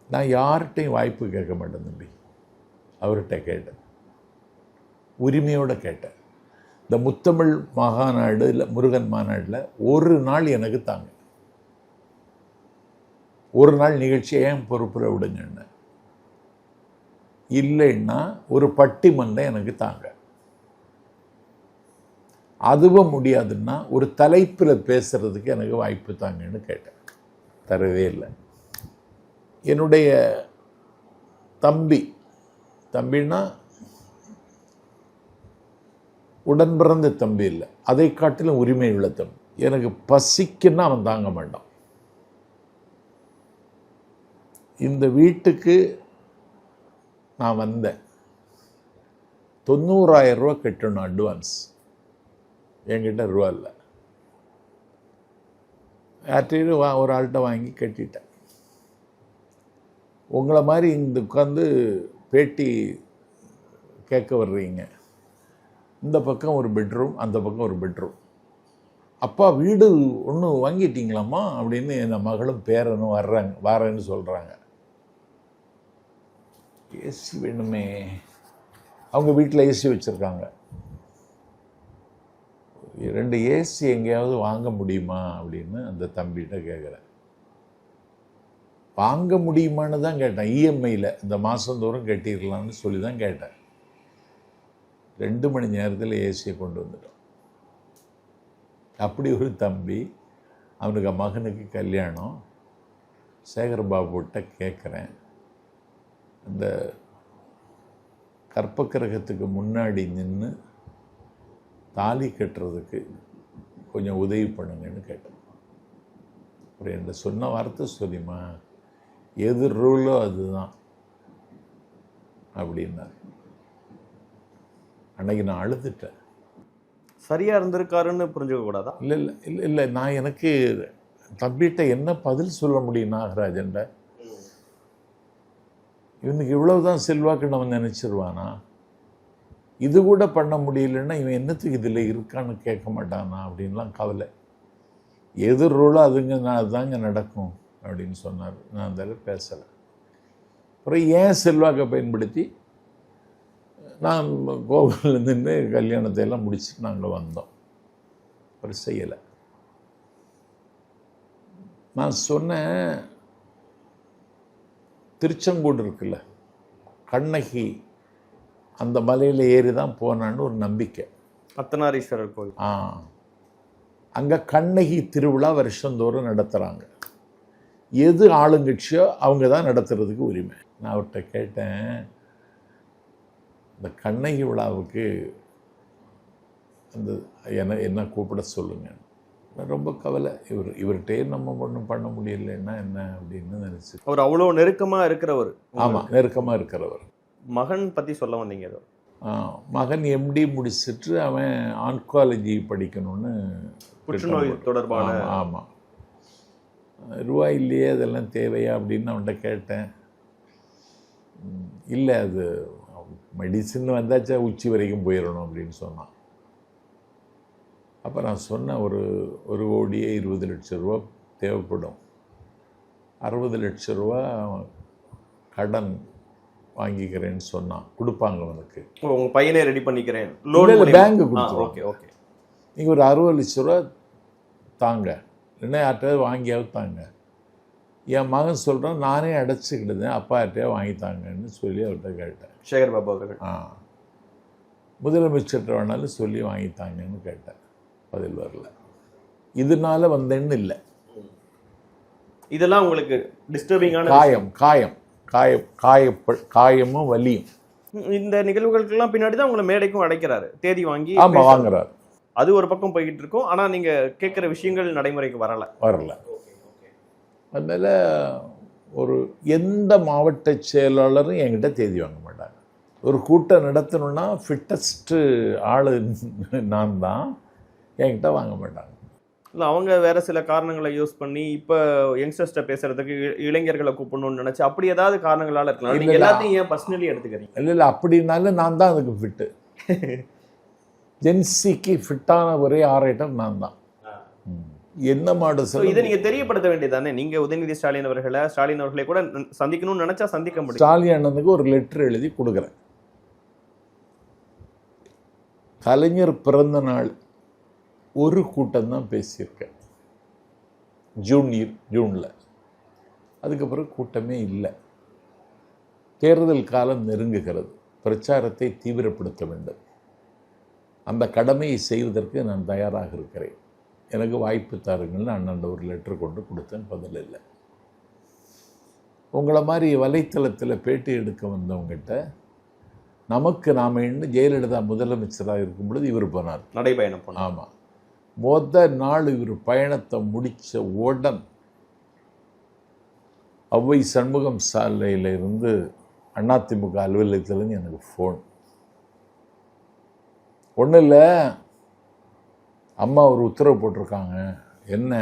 நான் யார்கிட்டையும் வாய்ப்பு கேட்க மாட்டேன் தம்பி, அவர்கிட்ட கேட்டேன், உரிமையோடு கேட்டேன். இந்த முத்தமிழ் மகாநாடு இல்லை முருகன் மாநாட்டில் ஒரு நாள் எனக்கு தாங்க, ஒரு நாள் நிகழ்ச்சியை ஏன் பொறுப்பில் விடுங்கன்னு. இல்லைன்னா ஒரு பட்டிமன்றம் எனக்கு தாங்க. அதுவும் முடியாதுன்னா ஒரு தலைப்பில் பேசுறதுக்கு எனக்கு வாய்ப்பு தாங்கன்னு கேட்டேன். தரவே இல்லை. என்னுடைய தம்பின்னா உடன் பிறந்த தம்பி இல்லை, அதை காட்டிலும் உரிமை உள்ள தம்பி. எனக்கு பசிக்குன்னா அவன் தாங்க மாட்டான். இந்த வீட்டுக்கு நான் வந்தேன், 90,000 ரூபா கட்டணும் அட்வான்ஸ். என்கிட்ட ரூபா இல்லை. யார்கிட்டையும் ஒரு ஆள்கிட்ட வாங்கி கட்டிட்டேன். உங்களை மாதிரி இந்த உட்காந்து பேட்டி கேட்க வர்றீங்க. இந்த பக்கம் ஒரு பெட்ரூம், அந்த பக்கம் ஒரு பெட்ரூம். அப்பா வீடு ஒன்று வாங்கிட்டீங்களாம்மா அப்படின்னு என் மகளும் பேரனும் வரேன்னு சொல்கிறாங்க. ஏசி வேணுமே, அவங்க வீட்டில் ஏசி வச்சுருக்காங்க. 2 ஏசி எங்கேயாவது வாங்க முடியுமா அப்படின்னு அந்த தம்பிகிட்ட கேட்குறேன். வாங்க முடியுமான்னு தான் கேட்டேன். இஎம்ஐயில் இந்த மாதந்தோறும் கட்டிடலான்னு சொல்லி தான் கேட்டேன். 2 மணி நேரத்தில் ஏசியை கொண்டு வந்துட்டோம். அப்படி ஒரு தம்பி. அவனுக்கு மகனுக்கு கல்யாணம். சேகர்பாபுட்ட கேட்குறேன், அந்த கற்பக்கிரகத்துக்கு முன்னாடி நின்று தாலி கட்டுறதுக்கு கொஞ்சம் உதவி பண்ணுங்கன்னு கேட்டேன். அப்புறம் என்கிட்ட சொன்ன வார்த்தை சொல்லிமா, எது ரூலோ அதுதான் அப்படின்னார். அன்னைக்கு நான் அழுதுட்டேன். சரியா இருந்திருக்காருன்னு புரிஞ்சுக்க கூடாதா? இல்லை நான் எனக்கு தம்பிகிட்ட என்ன பதில் சொல்ல முடியும் நாகராஜன்ட? இவனுக்கு இவ்வளவுதான் செல்வாக்கு நம்ம நினைச்சிருவானா? இது கூட பண்ண முடியலன்னா இவன் என்னத்துக்கு இதில் இருக்கான்னு கேட்க மாட்டானா அப்படின்லாம் கவலை. எது ரூலோ அதுதாங்க நடக்கும் அப்படின்னு சொன்னார். நான் அதில் பேசலை. அப்புறம் ஏன் செல்வாக்கை பயன்படுத்தி நான் கோவிலில் நின்று கல்யாணத்தை எல்லாம் முடிச்சுட்டு நாங்கள் வந்தோம். அப்புறம் செய்யலை. நான் சொன்னேன், திருச்செங்கோடு இருக்குல்ல, கண்ணகி அந்த மலையில் ஏறி தான் போனான்னு ஒரு நம்பிக்கை. அர்த்தநாரீஸ்வரர் கோயில். அங்கே கண்ணகி திருவிழா வருஷந்தோறும் நடத்துகிறாங்க. எது ஆளுங்கட்சியோ அவங்க தான் நடத்துறதுக்கு உரிமை. நான் அவர்கிட்ட கேட்டேன், இந்த கண்ணகி விழாவுக்கு அந்த என்ன கூப்பிட சொல்லுங்க. ரொம்ப கவலை. இவர்கிட்டே நம்ம ஒன்றும் பண்ண முடியலைன்னா என்ன அப்படின்னு நினச்சி. அவர் அவ்வளோ நெருக்கமாக இருக்கிறவர். ஆமாம், நெருக்கமாக இருக்கிறவர். மகன் பற்றி சொல்ல வந்தீங்க ஏதோ? மகன் எம்டி முடிச்சுட்டு அவன் ஆன்காலஜி படிக்கணும்னு. புற்றுநோய் தொடர்பான. ஆமாம். ரூபாய் இல்லையே, அதெல்லாம் தேவையா அப்படின்னு அவன்கிட்ட கேட்டேன். இல்லை, அது மெடிசின் வந்தாச்சா உச்சி வரைக்கும் போயிடணும் அப்படின்னு சொன்னான். அப்போ நான் சொன்னேன், ஒரு 1,20,00,000 தேவைப்படும். 60 லட்சம் ரூபா கடன் வாங்கிக்கிறேன்னு சொன்னான். கொடுப்பாங்க அவனுக்கு. உங்கள் பையனே ரெடி பண்ணிக்கிறேன், பேங்க்கு கொடுத்துருவோம். ஓகே ஓகே, நீங்கள் ஒரு 60 லட்ச ரூபா தாங்க, இல்லைன்னா யார்கிட்ட வாங்கியாவது தாங்க. என் மகன் சொல்கிறான், நானே அடைச்சிக்கிட்டேன், அப்பா யார்கிட்டயே வாங்கித்தாங்கன்னு சொல்லி அவர்கிட்ட கேட்டேன். சேகர் பாபு அவர்கள். முதலமைச்சர்கிட்ட வேணாலும் சொல்லி வாங்கித்தாங்கன்னு கேட்டேன். பதில் வரல. இதனால வந்தேன்னு இல்லை. இதெல்லாம் உங்களுக்கு டிஸ்டர்பிங்கான காயமும் வலியும். இந்த நிகழ்வுகளுக்கெல்லாம் பின்னாடி தான் உங்களை மேடைக்கும் அடைக்கிறாரு, தேதி வாங்கி. ஆமாம், வாங்குறாரு. அது ஒரு பக்கம் போய்கிட்டு இருக்கும். ஆனால் நீங்கள் கேட்குற விஷயங்கள் நடைமுறைக்கு வரல. அதனால் ஒரு எந்த மாவட்ட செயலாளரும் என்கிட்ட தேதி வாங்க மாட்டாங்க. ஒரு கூட்டம் நடத்தணும்னா ஃபிட்டஸ்ட்டு ஆள் நான் தான், என்கிட்ட வாங்க மாட்டாங்க. இல்லை, அவங்க வேறு சில காரணங்களை யூஸ் பண்ணி இப்போ யங்ஸ்டர்ஸ்ட்டை பேசுகிறதுக்கு இளைஞர்களை கூப்பிடணும்னு நினச்சி அப்படி ஏதாவது காரணங்களால் இருக்கலாம். நீங்கள் எல்லாத்தையும் ஏன் பர்சனலி எடுத்துக்கிறீங்க? இல்லை, அப்படின்னாலும் நான் தான் அதுக்கு ஃபிட்டு. ஜென்சிக்கு ஃபிட்டான ஒரே ஆரேட்டர் நான் தான். என்ன மாடு சார், இதை நீங்கள் தெரியப்படுத்த வேண்டியதானே? நீங்கள் உதயநிதி ஸ்டாலின் அவர்களை கூட சந்திக்கணும்னு நினச்சா சந்திக்க முடியும். ஸ்டாலின் அண்ணனுக்கு ஒரு லெட்டர் எழுதி கொடுக்குறேன். கலைஞர் பிறந்த நாள் ஒரு கூட்டம் தான் பேசியிருக்கேன், ஜூனில். அதுக்கப்புறம் கூட்டமே இல்லை. தேர்தல் காலம் நெருங்குகிறது, பிரச்சாரத்தை தீவிரப்படுத்த வேண்டும். அந்த கடமையை செய்வதற்கு நான் தயாராக இருக்கிறேன், எனக்கு வாய்ப்பு தாருங்கள்னு அண்ணன் ஒரு லெட்டர் கொண்டு கொடுத்தேன். பதில் இல்லை. உங்களை மாதிரி வலைத்தளத்தில் பேட்டி எடுக்க வந்தவங்ககிட்ட நமக்கு நாம என்ன, ஜெயலலிதா முதலமைச்சராக இருக்கும் பொழுது இவர் போனார், நடைபயணம் போனார். ஆமாம், நாள் இவர் பயணத்தை முடித்த உடன் அவ்வை சண்முகம் சாலையில் இருந்து அதிமுக அலுவலகத்திலேருந்து எனக்கு ஃபோன். ஒன்றும் இல்லை, அம்மா ஒரு உத்தரவு போட்டிருக்காங்க. என்ன?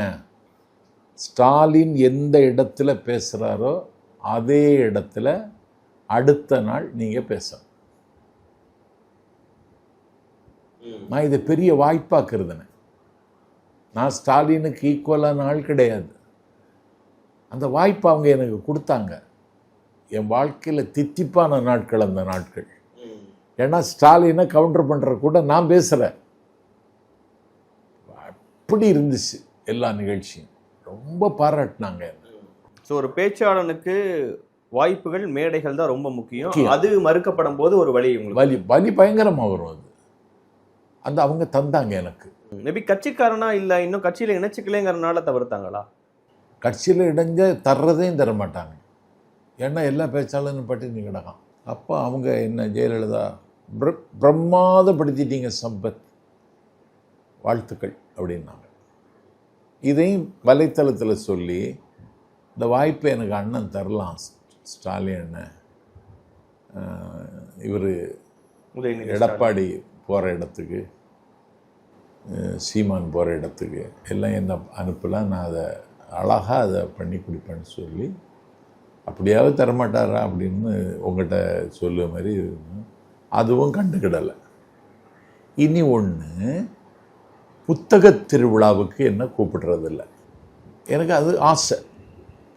ஸ்டாலின் எந்த இடத்துல பேசுகிறாரோ அதே இடத்துல அடுத்த நாள் நீங்கள் பேசணும். நான் இதை பெரிய வாய்ப்பாக்குறதுனே. நான் ஸ்டாலினுக்கு ஈக்குவலான ஆள் கிடையாது. அந்த வாய்ப்பை அவங்க எனக்கு கொடுத்தாங்க. என் வாழ்க்கையில் தித்திப்பான நாட்கள் அந்த நாட்கள். ஏன்னா ஸ்டாலினை கவுண்டர் பண்ணுற கூட நான் பேசுகிறேன். அப்படி இருந்துச்சு எல்லா நிகழ்ச்சியும். ரொம்ப பாராட்டினாங்க. ஸோ ஒரு பேச்சாளனுக்கு வாய்ப்புகள், மேடைகள் தான் ரொம்ப முக்கியம். அது மறுக்கப்படும் போது ஒரு வலி, வலி பயங்கரமாக வரும். அது அவங்க தந்தாங்க எனக்கு. மேபி கட்சிக்காரனா இல்லை இன்னும் கட்சியில் இணைச்சிக்கலைங்கிறனால தவிர்த்தாங்களா? கட்சியில் இணைஞ்ச தர்றதையும் தர மாட்டாங்க. ஏன்னா எல்லா பேச்சாளரும் பட்டி கிடக்கான். அப்போ அவங்க என்ன, ஜெயலலிதா பிரமாதப்படுத்திட்டீங்க சம்பத், வாழ்த்துக்கள் அப்படின்னாங்க. இதையும் வலைத்தளத்தில் சொல்லி இந்த வாய்ப்பை எனக்கு அண்ணன் தரலாம், ஸ்டாலின் அண்ணன், இவர் எடப்பாடி போகிற இடத்துக்கு, சீமான் போகிற இடத்துக்கு எல்லாம் என்ன அனுப்பலாம், நான் அதை அழகாக அதை பண்ணி கொடுப்பேன்னு சொல்லி, அப்படியாவது தரமாட்டாரா அப்படின்னு உங்கள்கிட்ட சொல்லுற மாதிரி அதுவும் கண்டுக்கிடலை. இனி ஒன்று, புத்தக திருவிழாவுக்கு என்ன கூப்பிடுறதில்ல. எனக்கு அது ஆசை.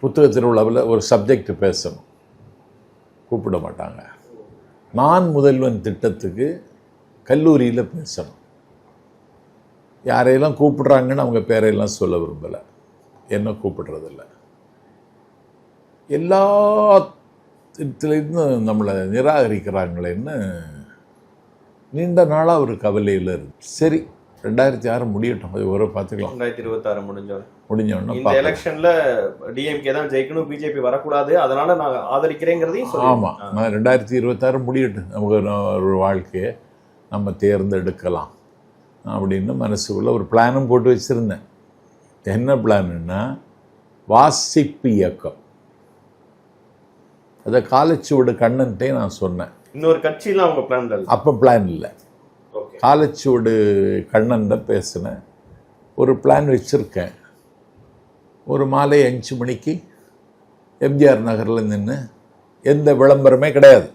புத்தக திருவிழாவில் ஒரு சப்ஜெக்ட் பேசணும், கூப்பிட மாட்டாங்க. நான் முதல்வன் திட்டத்துக்கு கல்லூரியில் பேசணும். யாரையெல்லாம் கூப்பிடுறாங்கன்னு அவங்க பேரையெல்லாம் சொல்ல விரும்பலை, என்ன கூப்பிடுறதில்ல. எல்லாத்துலேருந்து நம்மளை நிராகரிக்கிறாங்களேன்னு நீண்ட நாளாக ஒரு கவலையில் இருக்கு. சரி 2006 முடியட்டும், அது ஒரு பார்த்துக்கலாம். 2026 முடிஞ்சோடனே இந்த முடிஞ்சோடனே எலெக்ஷன்ல டிஎம்கே தான் ஜெயிக்கணும், பிஜேபி வரக்கூடாது, அதனால நான் ஆதரிக்கிறேங்கிறதையும் சொல்லுவாங்க. ஆமாம், நான் 2026 முடியட்டும், நமக்கு ஒரு வாழ்க்கையை நம்ம தேர்ந்தெடுக்கலாம் அப்படின்னு மனசுக்குள்ள ஒரு பிளானும் போட்டு வச்சுருந்தேன். என்ன பிளான்னா வாசிப்பு இயக்கம். அதை காலச்சுவடு கண்ணன்ட்டே நான் சொன்னேன். இன்னொரு கட்சியெல்லாம் அவங்க பிளான் இல்லை. அப்போ பிளான் இல்லை. காலச்சுவடு கண்ணன் பேசினேன். ஒரு பிளான் வச்சுருக்கேன். ஒரு மாலை 5 மணிக்கு எம்ஜிஆர் நகரில் நின்று, எந்த விளம்பரமே கிடையாது,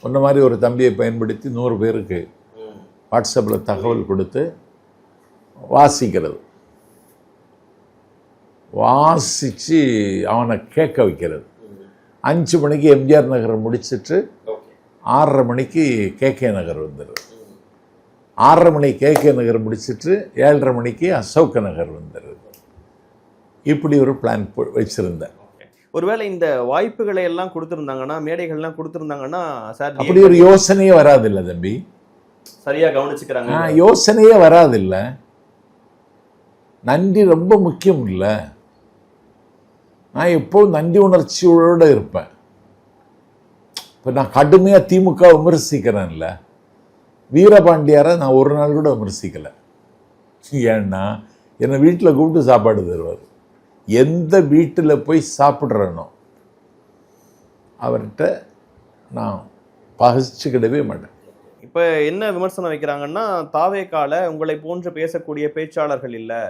ஒன்றை மாதிரி ஒரு தம்பியை பயன்படுத்தி 100 பேருக்கு வாட்ஸ்அப்பில் தகவல் கொடுத்து வாசிக்கிறது, வாசித்து அவனை கேட்க வைக்கிறது. 5 மணிக்கு எம்ஜிஆர் நகரை முடிச்சுட்டு 6:30 மணிக்கு கேகே நகர் வந்துடுது. 6:30 மணி கேகே நகர் முடிச்சுட்டு 7:30 மணிக்கு அசோக நகர் வந்துடுது. இப்படி ஒரு பிளான் வச்சுருந்தேன். ஒருவேளை இந்த வாய்ப்புகளை எல்லாம் கொடுத்துருந்தாங்கன்னா, மேடைகள்லாம் கொடுத்துருந்தாங்கன்னா சார், அப்படி ஒரு யோசனையே வராதில்லை தம்பி. சரியா கவனிச்சுக்கிறாங்க. யோசனையே வராதில்லை. நன்றி ரொம்ப முக்கியம் இல்லை. நான் எப்போது நன்றி உணர்ச்சியோடு இருப்பேன். இப்போ நான் கடுமையாக திமுக விமர்சிக்கிறேன்ல, வீரபாண்டியாரை நான் ஒரு நாள் கூட விமர்சிக்கலை. ஏன்னா என்னை வீட்டில் கூப்பிட்டு சாப்பாடு தருவார். எந்த வீட்டில் போய் சாப்பிட்றேனோ அவர்கிட்ட நான் பகிச்சுக்கிடவே மாட்டேன். இப்போ என்ன விமர்சனம் வைக்கிறாங்கன்னா, தாவேக்கால உங்களை போன்று பேசக்கூடிய பேச்சாளர்கள் இல்லை.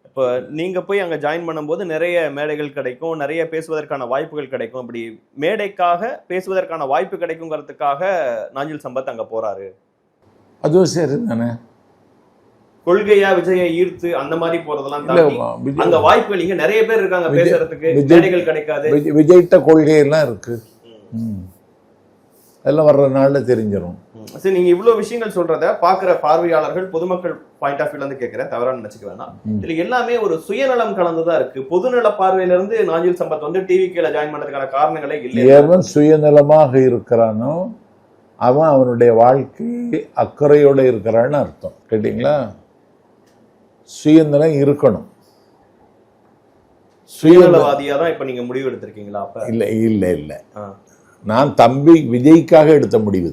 இப்போ நீங்கள் போய் அங்கே ஜாயின் பண்ணும்போது நிறைய மேடைகள் கிடைக்கும், நிறைய பேசுவதற்கான வாய்ப்புகள் கிடைக்கும். அப்படி மேடைக்காக பேசுவதற்கான வாய்ப்பு கிடைக்குங்கிறதுக்காக நாஞ்சில் சம்பத் அங்கே போகிறாரு. அதுவும் சரி தானே. கொள்கையா விஜயை ஈர்த்து அந்த மாதிரி போறதெல்லாம் தாண்டி அங்க வாய்ப்புகள் இங்க நிறைய பேர் இருக்காங்க பேசுறதுக்கு, மேடைகள் கிடைக்காது. விஜய்கிட்ட கொள்கையெல்லாம் இருக்கு, அதெல்லாம் வர்ற நாள்ல தெரிஞ்சிடும். சரி, நீங்க இவ்வளவு விஷயங்கள் சொல்றத பாக்குற பார்வையாளர்கள், பொதுமக்கள் பாயிண்ட் ஆஃப் வியூல இருந்து கேட்கிறேன், தவறா நினைச்சுக்க வேணாம். இதுல எல்லாமே ஒரு சுயநலம் கலந்துதான் இருக்கு. பொதுநல பார்வையில இருந்து நாஞ்சில் சம்பத் வந்து டிவிகேல ஜாயின் பண்ணதுக்கான காரணங்களே இல்லை. எவன் சுயநலமாக இருக்கிறானோ அவன் அவனுடைய வாழ்க்கை அக்கறையோடு இருக்கிறான்னு அர்த்தம். கேட்டீங்களா? சுயநலம் இருக்கணும். சுயநலவாதியா தான் இப்ப நீங்க முடிவு எடுத்திருக்கீங்களா? அப்ப இல்லை இல்லை இல்லை, நான் தம்பி விஜய்க்காக எடுத்த முடிவு.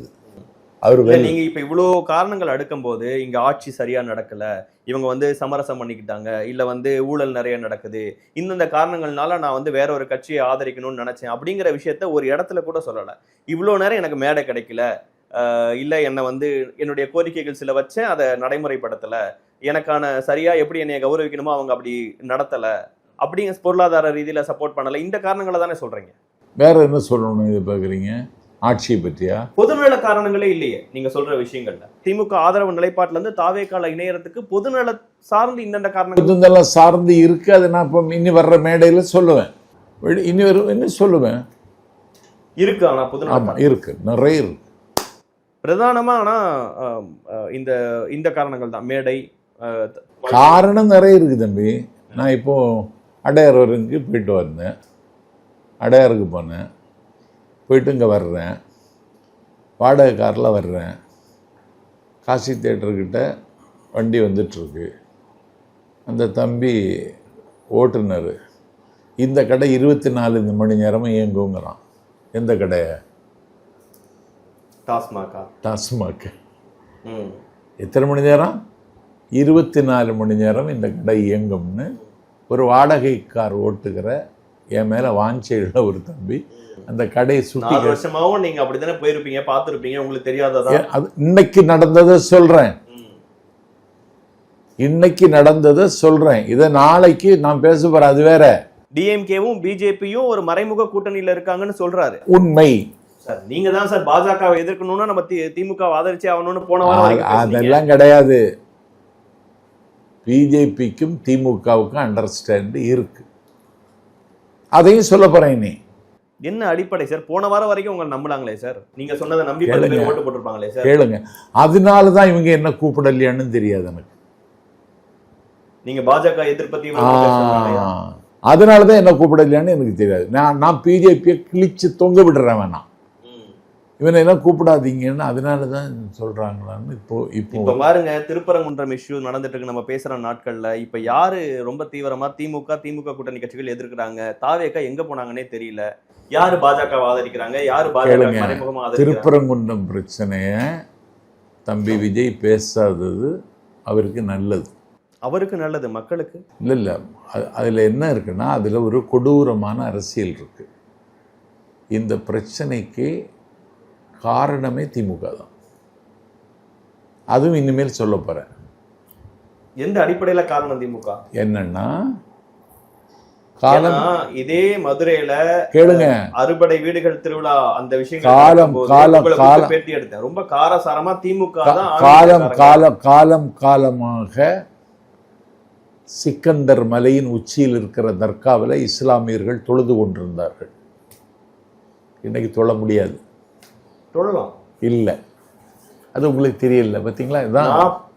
நீங்க இப்ப இவ்வளவு காரணங்கள் அடுக்கும் போது, இங்க ஆட்சி சரியா நடக்கல, இவங்க வந்து சமரசம் பண்ணிக்கிட்டாங்க, இல்ல வந்து ஊழல் நிறைய நடக்குது, இந்த காரணங்கள்னால நான் வந்து வேற ஒரு கட்சியை ஆதரிக்கணும்னு நினைச்சேன் அப்படிங்கிற விஷயத்த ஒரு இடத்துல கூட சொல்லல. இவ்வளவு நேரம் எனக்கு மேடை கிடைக்கல, இல்ல என்ன வந்து என்னுடைய கோரிக்கைகள் சில வச்சேன், அதை நடைமுறைப்படுத்தல, எனக்கான சரியா எப்படி என்னைய கௌரவிக்கணுமோ அவங்க அப்படி நடத்தல, அப்படிங்க பொருளாதார ரீதியில சப்போர்ட் பண்ணல, இந்த காரணங்களை தானே சொல்றீங்க. வேற என்ன சொல்லணும் இது பாக்குறீங்க? ஆட்சியை பற்றியா? பொதுநல காரணங்களே இல்லையே நீங்க சொல்ற விஷயங்கள்ல. திமுக ஆதரவு நிலைப்பாட்டுல இருந்து தாவேக்கால இணையறதுக்கு பொதுநல சார்ந்து இந்த காரணங்கள் பொதுநல சார்ந்து இருக்கு. அதை நான் இப்ப இனி வர்ற மேடையில சொல்லுவேன், இனி வரும் என்ன சொல்லுவேன் இருக்கு. ஆனா பொதுநல இருக்கு, நிறைய இருக்கு. பிரதானமா ஆனா இந்த காரணங்கள் தான். மேடை காரணம் நிறைய இருக்கு தம்பி. நான் இப்போ அடையார் வரைக்கும் போயிட்டு வந்தேன், அடையாருக்கு போனேன், போயிட்டு இங்கே வர்றேன், வாடகை காரில் வர்றேன், காசி தேட்டர்கிட்ட வண்டி வந்துட்டுருக்கு. அந்த தம்பி ஓட்டுநர், இந்த கடை 24 மணி நேரமும் இயங்குங்கிறான். எந்த கடை? டாஸ்மாக். எத்தனை மணி நேரம்? 24 மணி நேரம் இந்த கடை இயங்கும்னு ஒரு வாடகை கார் ஓட்டுகிற என் மேலே வாஞ்சையுள்ள ஒரு தம்பி அந்த கடையை சுற்றி. 4 வருஷமாவும் நீங்க அப்படித்தானே போயிருப்பீங்க, பார்த்துருப்பீங்க, உங்களுக்கு தெரியாததா? இன்னைக்கு நடந்ததை சொல்றேன், இன்னைக்கு நடந்ததை சொல்றேன். இதை நாளைக்கு நான் பேச போறேன், அது வேற. டிஎம்கேவும் பிஜேபியும் ஒரு மறைமுக கூட்டணியில இருக்காங்கன்னு சொல்றாரு. உண்மை சார். நீங்க தான் சார் பாஜகவை எதிர்க்கணும்னா நம்ம திமுக ஆதரிச்சு ஆகணும்னு போன வாரம் அதெல்லாம் கிடையாது. பிஜேபிக்கும் திமுகவுக்கும் அண்டர்ஸ்டாண்ட் இருக்கு, அதையும் சொல்ல போறேன். நீ என்ன அடிப்படை சார்? போன வாரம் வரைக்கும் உங்களை நம்பலாங்களே சார், நீங்க சொன்னதை நம்பி ஓட்டு போட்டிருப்பாங்களே சார். கேளுங்க, அதனாலதான் இவங்க என்ன கூப்பிடலையான்னு தெரியாது எனக்கு. நீங்க பாஜக எதிர்ப்பத்தி அதனாலதான் என்ன கூப்பிடலையான்னு எனக்கு தெரியாது. நான் பிஜேபியை கிழிச்சு தொங்க விடுறேன் வேணாம். இவனை எல்லாம் கூப்பிடாதீங்கன்னு அதனால தான் சொல்றாங்களான்னு இப்போ பாருங்க, திருப்பரங்குன்றம் இஷ்யூ நடந்துட்டு இருக்கு நம்ம பேசுற நாட்கள்ல. இப்ப யாரு ரொம்ப தீவிரமா திமுக கூட்டணி கட்சிகள் எதிர்க்கிறாங்க, தாவேகா எங்க போனாங்கன்னே தெரியல. யாரு பாஜக ஆதரிக்கிறாங்க, யாரு பாஜக மறைமுகமா ஆதரிக்கிறாங்க. திருப்பரங்குன்றம் பிரச்சனைய தம்பி விஜய் பேசாதது அவருக்கு நல்லது. அவருக்கு நல்லது, மக்களுக்கு இல்ல அதுல என்ன இருக்குன்னா, அதுல ஒரு கொடூரமான அரசியல் இருக்கு. இந்த பிரச்சனைக்கு காரணமே திமுக தான். அதுவும் இனிமேல் சொல்ல போறேன். எந்த அடிப்படையில காரணம் திமுக என்னன்னா, காலம் இதே மதுரையில கேளுங்க, அறுபடை வீடுகள் திருவிழா அந்த விஷயம் பேட்டி எடுத்தேன். ரொம்ப காரசாரமா திமுக காலமாக சிக்கந்தர் மலையின் உச்சியில் இருக்கிற தர்காவில் இஸ்லாமியர்கள் தொழுது கொண்டிருந்தார்கள். இன்னைக்கு தொழ முடியாது. தொழலாம் இல்ல, அது உங்களுக்கு தெரியல. பாத்தீங்களா, இதான்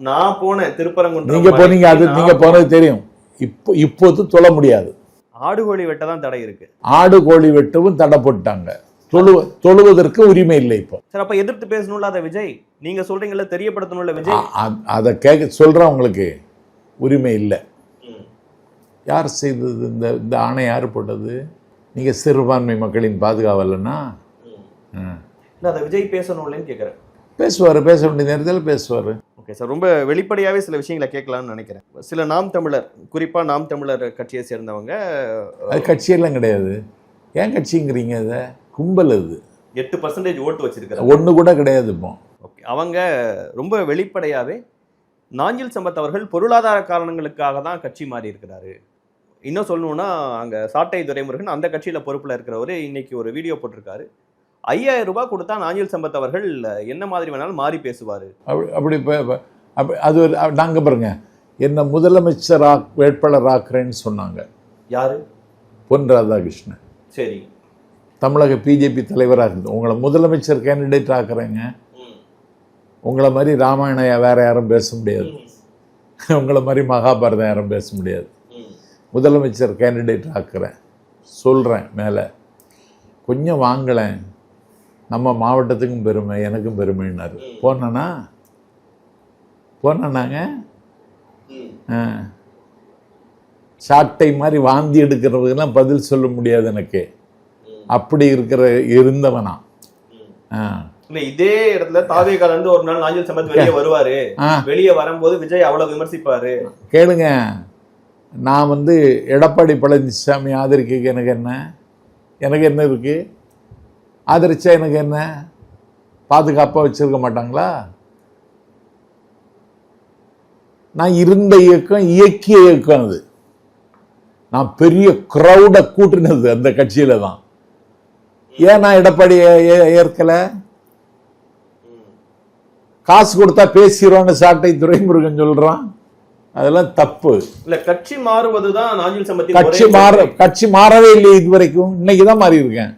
நான் போனேன் திருப்பரங்குன்றம். நீங்க போனீங்க, அது நீங்க போனது தெரியும். இப்போது தொழ முடியாது. ஆடு கோழி வெட்ட தான் தடை இருக்கு. ஆடு கோழி வெட்டவும் தடை போட்டாங்க. தொழுவதற்கு உரிமை இல்லை. இப்போ சார், அப்ப எதிர்த்து பேசணும்ல அத விஜய், நீங்க சொல்றீங்கல்ல, தெரியப்படுத்தணும்ல விஜய். அதை கேட்க சொல்றேன், உங்களுக்கு உரிமை இல்லை. யார் செய்தது? இந்த ஆணை யார் போட்டது? நீங்க சிறுபான்மை மக்களின் பாதுகாவலன்னா அதை விஜய் பேசணும் இல்லைன்னு கேட்குறேன். பேசுவார், பேச வேண்டிய நேரத்தில் பேசுவார். ஓகே சார், ரொம்ப வெளிப்படையாகவே சில விஷயங்களை கேட்கலாம்னு நினைக்கிறேன். சில நாம் தமிழர், குறிப்பாக நாம் தமிழர் கட்சியை சேர்ந்தவங்க, அது கட்சியெல்லாம் கிடையாது. ஏன் கட்சிங்கிறீங்க? அதை கும்பல், அது 8% ஓட்டு வச்சிருக்காங்க, ஒன்று கூட கிடையாது. இப்போ ஓகே, அவங்க ரொம்ப வெளிப்படையாகவே நாஞ்சில் சம்பத் அவர்கள் பொருளாதார காரணங்களுக்காக தான் கட்சி மாறி இருக்கிறாரு. இன்னும் சொல்லணும்னா, அங்கே சாட்டை துரைமுருகன் அந்த கட்சியில் பொறுப்பில் இருக்கிறவர் இன்னைக்கு ஒரு வீடியோ போட்டிருக்காரு. 5000 ரூபாய் கொடுத்தா நாஞ்சில் சம்பத் அவர்கள் என்ன மாதிரி வேணாலும் மாறி பேசுவார். அப்படி அது ஒரு நாங்கள் பாருங்க, என்ன முதலமைச்சர் வேட்பாளர் ஆக்குறேன்னு சொன்னாங்க. யாரு? பொன் ராதாகிருஷ்ணன். சரி, தமிழக பிஜேபி தலைவராக இருந்து உங்களை முதலமைச்சர் கேண்டிடேட் ஆக்குறேங்க. உங்களை மாதிரி ராமாயணம் வேற யாரும் பேச முடியாது. உங்களை மாதிரி மகாபாரதம் யாரும் பேச முடியாது. முதலமைச்சர் கேண்டிடேட் ஆக்குறேன் சொல்கிறேன். மேலே கொஞ்சம் வாங்கலேன், நம்ம மாவட்டத்துக்கும் பெருமை, எனக்கும் பெருமைன்னாரு. போனாங்க சாட்டை மாதிரி வாந்தி எடுக்கிறதுக்கெல்லாம் பதில் சொல்ல முடியாது எனக்கு. அப்படி இருந்தவனா. இதே இடத்துல தாவேகால இருந்து ஒரு நாள் நாஞ்சில் சம்பத் வெளியே வருவாரு. வெளியே வரும்போது விஜய் அவ்வளவு விமர்சிப்பாரு. கேளுங்க, நான் எடப்பாடி பழனிசாமி ஆதரிக்க எனக்கு என்ன இருக்கு? ஆதரிச்சா எனக்கு என்ன? பாதுகாப்பாக வச்சிருக்க மாட்டாங்களா? நான் இருந்த இயக்கம் இயக்கிய இயக்கம். அது நான் பெரிய கிரௌடை கூட்டினது அந்த கட்சியில தான். ஏன் நான் எடப்பாடி ஏற்கல? காசு கொடுத்தா பேசிடுவான்னு சாட்டை துரைமுருகன் சொல்றான். அதெல்லாம் தப்பு. இல்ல, கட்சி மாறுவதுதான் நாஞ்சில் சம்பத். கட்சி மாறவே இல்லை இதுவரைக்கும். இன்னைக்கு தான் மாறி இருக்கேன்.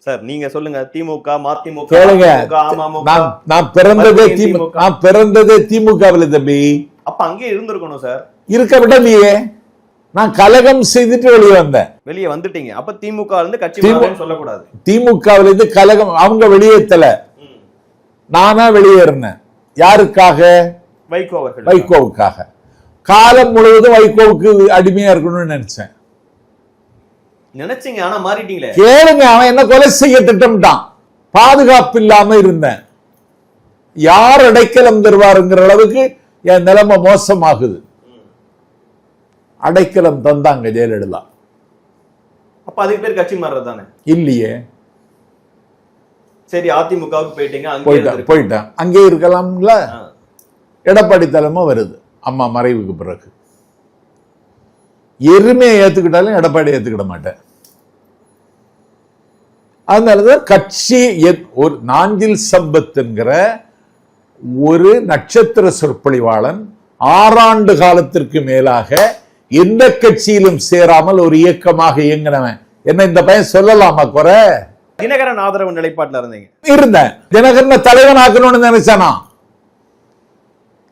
சார், நீங்க சொல்லுங்க. திமுக, மதிமுக, கேளுங்க, நான் பிறந்ததே திமுகவில் தம்பி. அப்ப அங்கே இருந்திருக்கணும் சார். இருக்க விடலையே. நான் கலகம் செய்துட்டு வெளியே வந்தேன். வெளியே வந்துட்டீங்க. அப்ப திமுக இருந்து கட்சி மாறுன்னு சொல்லக்கூடாது. திமுகவில் இருந்து கலகம் அவங்க வெளியேற்றல, நானா வெளியேறினேன். யாருக்காக? வைகோவுக்காக. காலம் முழுவதும் வைகோவுக்கு அடிமையா இருக்கணும்னு நினைச்சேன். நினைச்சீங்க, ஆனா மாறிட்டீங்களே. கேளுங்க, அவன் என்ன கொலை செய்ய திட்டம்ட்டான். பாதுகாப்பு இல்லாம இருந்தேன். யார் அடைக்கலம் தருவாருங்கிற அளவுக்கு என் நிலைமை மோசமாகுது. அடைக்கலம் தந்தாங்க ஜெயலலிதா. அப்ப அதுக்கு பேர் கட்சி மாறுறது தானே? இல்லையே. சரி, அதிமுகவுக்கு போயிட்டேன். அங்கே இருக்கலாம்ல. எடப்பாடி தலைமை வருது அம்மா மறைவுக்கு பிறகு. எருமையை ஏத்துக்கிட்டாலும் எடப்பாடி ஏத்துக்கிட மாட்டேன். அதனாலதான் கட்சி ஒரு நாஞ்சில் சம்பத் என்கிற ஒரு நட்சத்திர சொற்பொழிவாளன் 6 ஆண்டு காலத்திற்கு மேலாக எந்த கட்சியிலும் சேராமல் ஒரு இயக்கமாக இயங்கினவன். என்ன இந்த பையன் சொல்லலாமா குறை? தினகரன் ஆதரவு நிலைப்பாட்டில் இருந்தேன். தினகரன் தலைவன் ஆக்கணும்னு நினைச்சானா?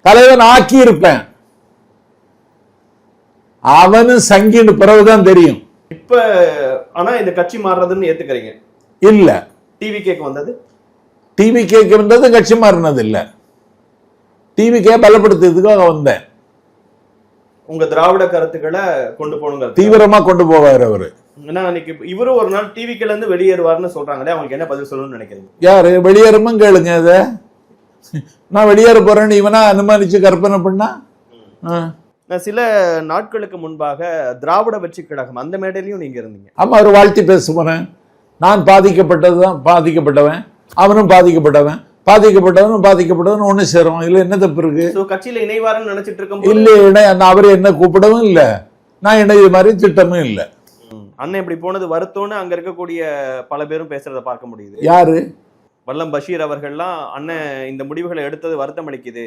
தலைவன் ஆக்கி இருப்பேன். அவனும் சங்கின்னு பிறகுதான் தெரியும். இப்ப ஆனா இந்த கட்சி மாறுறதுன்னு ஏத்துக்கிறீங்க? இல்ல. டிவி கேக்கு வந்தது டிவிகேக்கு வந்தது கட்சி மாறினது இல்லை, டிவிகே பலப்படுத்துறதுக்காக வந்தேன். உங்க திராவிட கருத்துக்களை கொண்டு போகணுங்க, தீவிரமா கொண்டு போவார் அவரு. ஏன்னா அன்னைக்கு இவரும் ஒரு நாள் டிவிக்கேல இருந்து வெளியேறுவார்னு சொல்றாங்களே, அவங்களுக்கு என்ன பதில் சொல்லணும்னு நினைக்கிறீங்க? யாரு வெளியேறமும் கேளுங்க. அத நான் வெளியேற போறேன்னு இவனா அனுமானிச்சு கற்பனை பண்ணா? சில நாட்களுக்கு முன்பாக திராவிட வெற்றி கழகம் அந்த மேடையிலையும் நீங்க இருந்தீங்க. ஆமா, அவர் வாழ்த்தி பேச போறேன். நான் பாதிக்கப்பட்டதுதான், பாதிக்கப்பட்டவன் அவனும் பாதிக்கப்பட்டவன், பாதிக்கப்பட்டவனும் பாதிக்கப்பட்டவன் ஒண்ணு சேரும். இதுல என்ன தப்பு இருக்கு? கட்சியில இணைவாரன்னு நினைச்சிட்டு இருக்கும் இல்ல, அவரு என்ன கூப்பிடவும் இல்ல, நான் இணைய மாதிரி திட்டமும் இல்ல. அண்ணன் இப்படி போனது வருத்தம்னு அங்க இருக்கக்கூடிய பல பேரும் பேசுறத பார்க்க முடியுது. யாரு? வல்லம் பஷீர் அவர்கள்லாம் அண்ணன் இந்த முடிவுகளை எடுத்தது வருத்தம் அளிக்குது,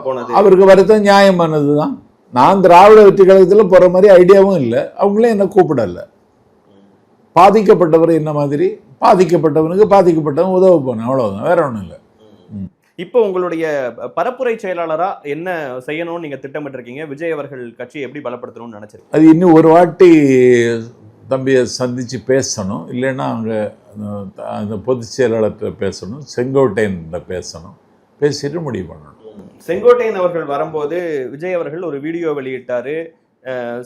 போனது அவருக்கு வருத்தம் நியாயமானதுதான். நான் திராவிட வெற்றி கழகத்துல போற மாதிரி ஐடியாவும் இல்லை, அவங்களே என்ன கூப்பிடல. பாதிக்கப்பட்டவர் என்ன மாதிரி பாதிக்கப்பட்டவனுக்கு பாதிக்கப்பட்டவன் உதவ போனேன், அவ்வளவுதான், வேற ஒண்ணும் இல்லை. இப்போ உங்களுடைய பரப்புரை செயலாளரா என்ன செய்யணும்னு நீங்க திட்டமிட்டு இருக்கீங்க? விஜய் அவர்கள் கட்சியை எப்படி பலப்படுத்தணும்னு நினைச்சிருக்கீங்க? அது இன்னும் ஒரு வாட்டி தம்பியை சந்திச்சு பேசணும், இல்லைன்னா அங்கே அந்த பொதுச் செயலாளர்கிட்ட பேசணும், செங்கோட்டையன்கிட்ட பேசணும், பேசிட்டு முடிவு பண்ணணும். செங்கோட்டையன் அவர்கள் வரும்போது விஜய் அவர்கள் ஒரு வீடியோ வெளியிட்டாரு.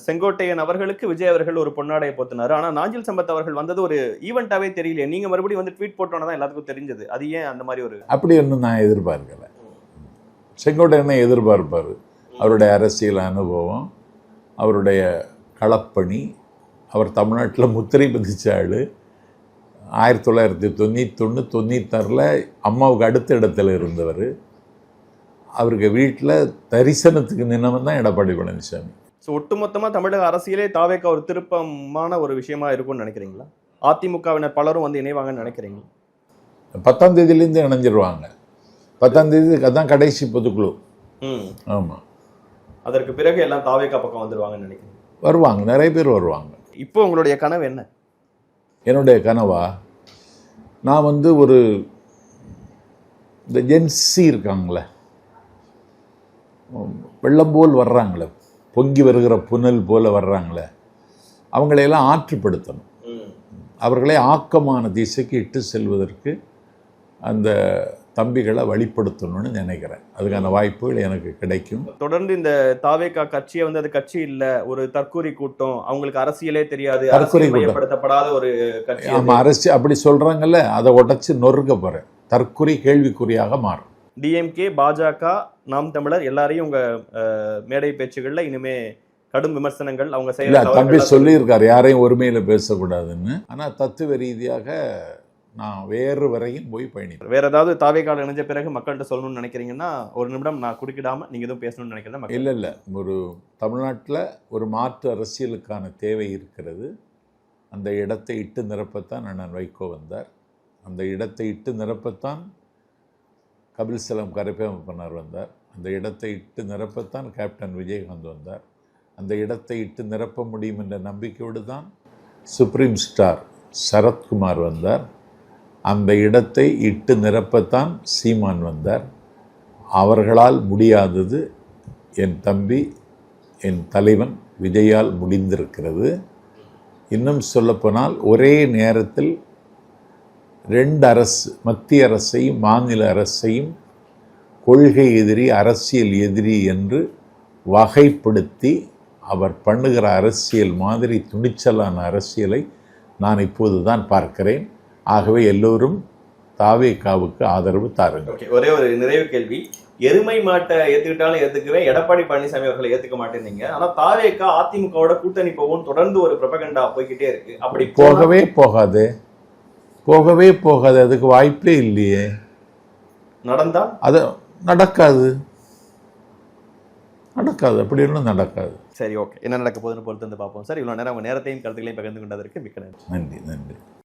செங்கோட்டையன் அவர்களுக்கு விஜய் அவர்கள் ஒரு பொன்னாடையை போத்தினாரு. ஆனா நாஞ்சில் சம்பத் அவர்கள் வந்தது ஒரு ஈவெண்டாவே தெரியல. நீங்க மறுபடியும் வந்து ட்வீட் போட்டோன்னு தான் எல்லாத்துக்கும் தெரிஞ்சது. அது ஏன் அந்த மாதிரி ஒரு அப்படி ஒன்றும் நான் எதிர்பார்க்கல. செங்கோட்டையனை எதிர்பார்ப்பார். அவருடைய அரசியல் அனுபவம், அவருடைய களப்பணி, அவர் தமிழ்நாட்டில் முத்திரை பதிச்ச ஆள். 1991-96 அம்மாவுக்கு அடுத்த இடத்துல இருந்தவர். அவருக்கு வீட்டில் தரிசனத்துக்கு நின்னவன் தான் எடப்பாடி பழனிசாமி. ஸோ ஒட்டுமொத்தமாக தமிழக அரசியலே தாவேக்கா ஒரு திருப்பமான ஒரு விஷயமா இருக்கும்னு நினைக்கிறீங்களா? அதிமுகவினர் பலரும் வந்து இணைவாங்கன்னு நினைக்கிறீங்களா? 10ஆம் தேதியிலேருந்து இணைஞ்சிருவாங்க. 10ஆம் தேதி அதான் கடைசி பொதுக்குழு. ஆமாம், அதற்கு பிறகு எல்லாம் தாவேக்கா பக்கம் வந்துடுவாங்கன்னு நினைக்கிறேன். வருவாங்க, நிறைய பேர் வருவாங்க. இப்போ உங்களுடைய கனவு என்ன? என்னுடைய கனவா, நான் வந்து ஒரு இந்த ஜென்சி இருக்காங்களே, வெள்ளம் போல் வர்றாங்களே, பொங்கி வருகிற புனல் போல வர்றாங்களே, அவங்களையெல்லாம் ஆற்றுப்படுத்தணும். அவர்களை ஆக்கமான திசைக்கு இட்டு செல்வதற்கு அந்த தம்பிகளை வழிப்படுத்தணும்னு நினைக்கிறேன். அதுக்கான வாய்ப்புகள் எனக்கு கிடைக்கும். தொடர்ந்து இந்த தாவேக்கா கட்சியை வந்து அது கட்சி இல்ல, ஒரு தற்கூரி கூட்டம், அவங்களுக்கு அரசியலே தெரியாது, தற்கூரி மையப்படுத்தப்படாத ஒரு கட்சி. ஆமா, அரசியல் அப்படி சொல்றாங்கல்ல, அதை உடைச்சு நொறுக்க போறேன். தற்கூரி கேள்விக்குறியாக மாறும். டிஎம்கே, பாஜக, நாம் தமிழர் எல்லாரையும் உங்க மேடை பேச்சுகள்ல இனிமே கடும் விமர்சனங்கள் அவங்க செய்யல. தம்பி சொல்லியிருக்காரு யாரையும் ஒருமையில பேசக்கூடாதுன்னு. ஆனா தத்துவ ரீதியாக நான் வேறு வரையும் போய் பயணிப்பேன். வேற ஏதாவது தாவேக்கால இணைஞ்ச பிறகு மக்கள்கிட்ட சொல்லணும்னு நினைக்கிறீங்கன்னா ஒரு நிமிடம் நான் குறுக்கிடாம நீங்க எதுவும் பேசணும்னு நினைக்கிறேன். இல்லை, ஒரு தமிழ்நாட்டில் ஒரு மாற்று அரசியலுக்கான தேவை இருக்கிறது. அந்த இடத்தை இட்டு நிரப்பத்தான் அண்ணன் வைகோ வந்தார். அந்த இடத்தை இட்டு நிரப்பத்தான் கபில் சலம் கரைப்பேமப்பனார் வந்தார். அந்த இடத்தை இட்டு நிரப்பத்தான் கேப்டன் விஜயகாந்த் வந்தார். அந்த இடத்தை இட்டு நிரப்ப முடியும் என்ற நம்பிக்கையோடு தான் சுப்ரீம் ஸ்டார் சரத்குமார் வந்தார். அந்த இடத்தை இட்டு நிரப்பத்தான் சீமான் வந்தார். அவர்களால் முடியாதது என் தம்பி, என் தலைவன் விஜயால் முடிந்திருக்கிறது. இன்னும் சொல்லப்போனால் ஒரே நேரத்தில் 2 அரசு, மத்திய அரசையும் மாநில அரசையும் கொள்கை எதிரி, அரசியல் எதிரி என்று வகைப்படுத்தி அவர் பண்ணுகிற அரசியல் மாதிரி துணிச்சலான அரசியலை நான் இப்போது தான் பார்க்கிறேன். ஆகவே எல்லோரும் தாவேக்காவுக்கு ஆதரவு தாருங்கள். ஒரே ஒரு நிறைவு கேள்வி, எருமை மாட்டை ஏத்துக்கிட்டாலும் ஏத்துக்குவேன், எடப்பாடி பழனிசாமி அவர்களை ஏத்துக்க மாட்டேன்னீங்க. ஆனா தாவேக்கா அதிமுகவோட கூட்டணி போகும் தொடர்ந்து ஒரு ப்ரொபகண்டா போய்கிட்டே இருக்கு. அப்படி போகவே போகாது, அதுக்கு வாய்ப்பே இல்லையே. நடந்தா அது நடக்காது, அப்படி ஒன்றும் நடக்காது. சரி, ஓகே, என்ன நடக்க போகுதுன்னு பொறுத்து வந்து பார்ப்போம் சார். இவ்வளோ நேரம் உங்கள் நேரத்தையும் கருத்துக்களையும் பகிர்ந்து கொண்டதற்கு மிக்க நன்றி. நன்றி.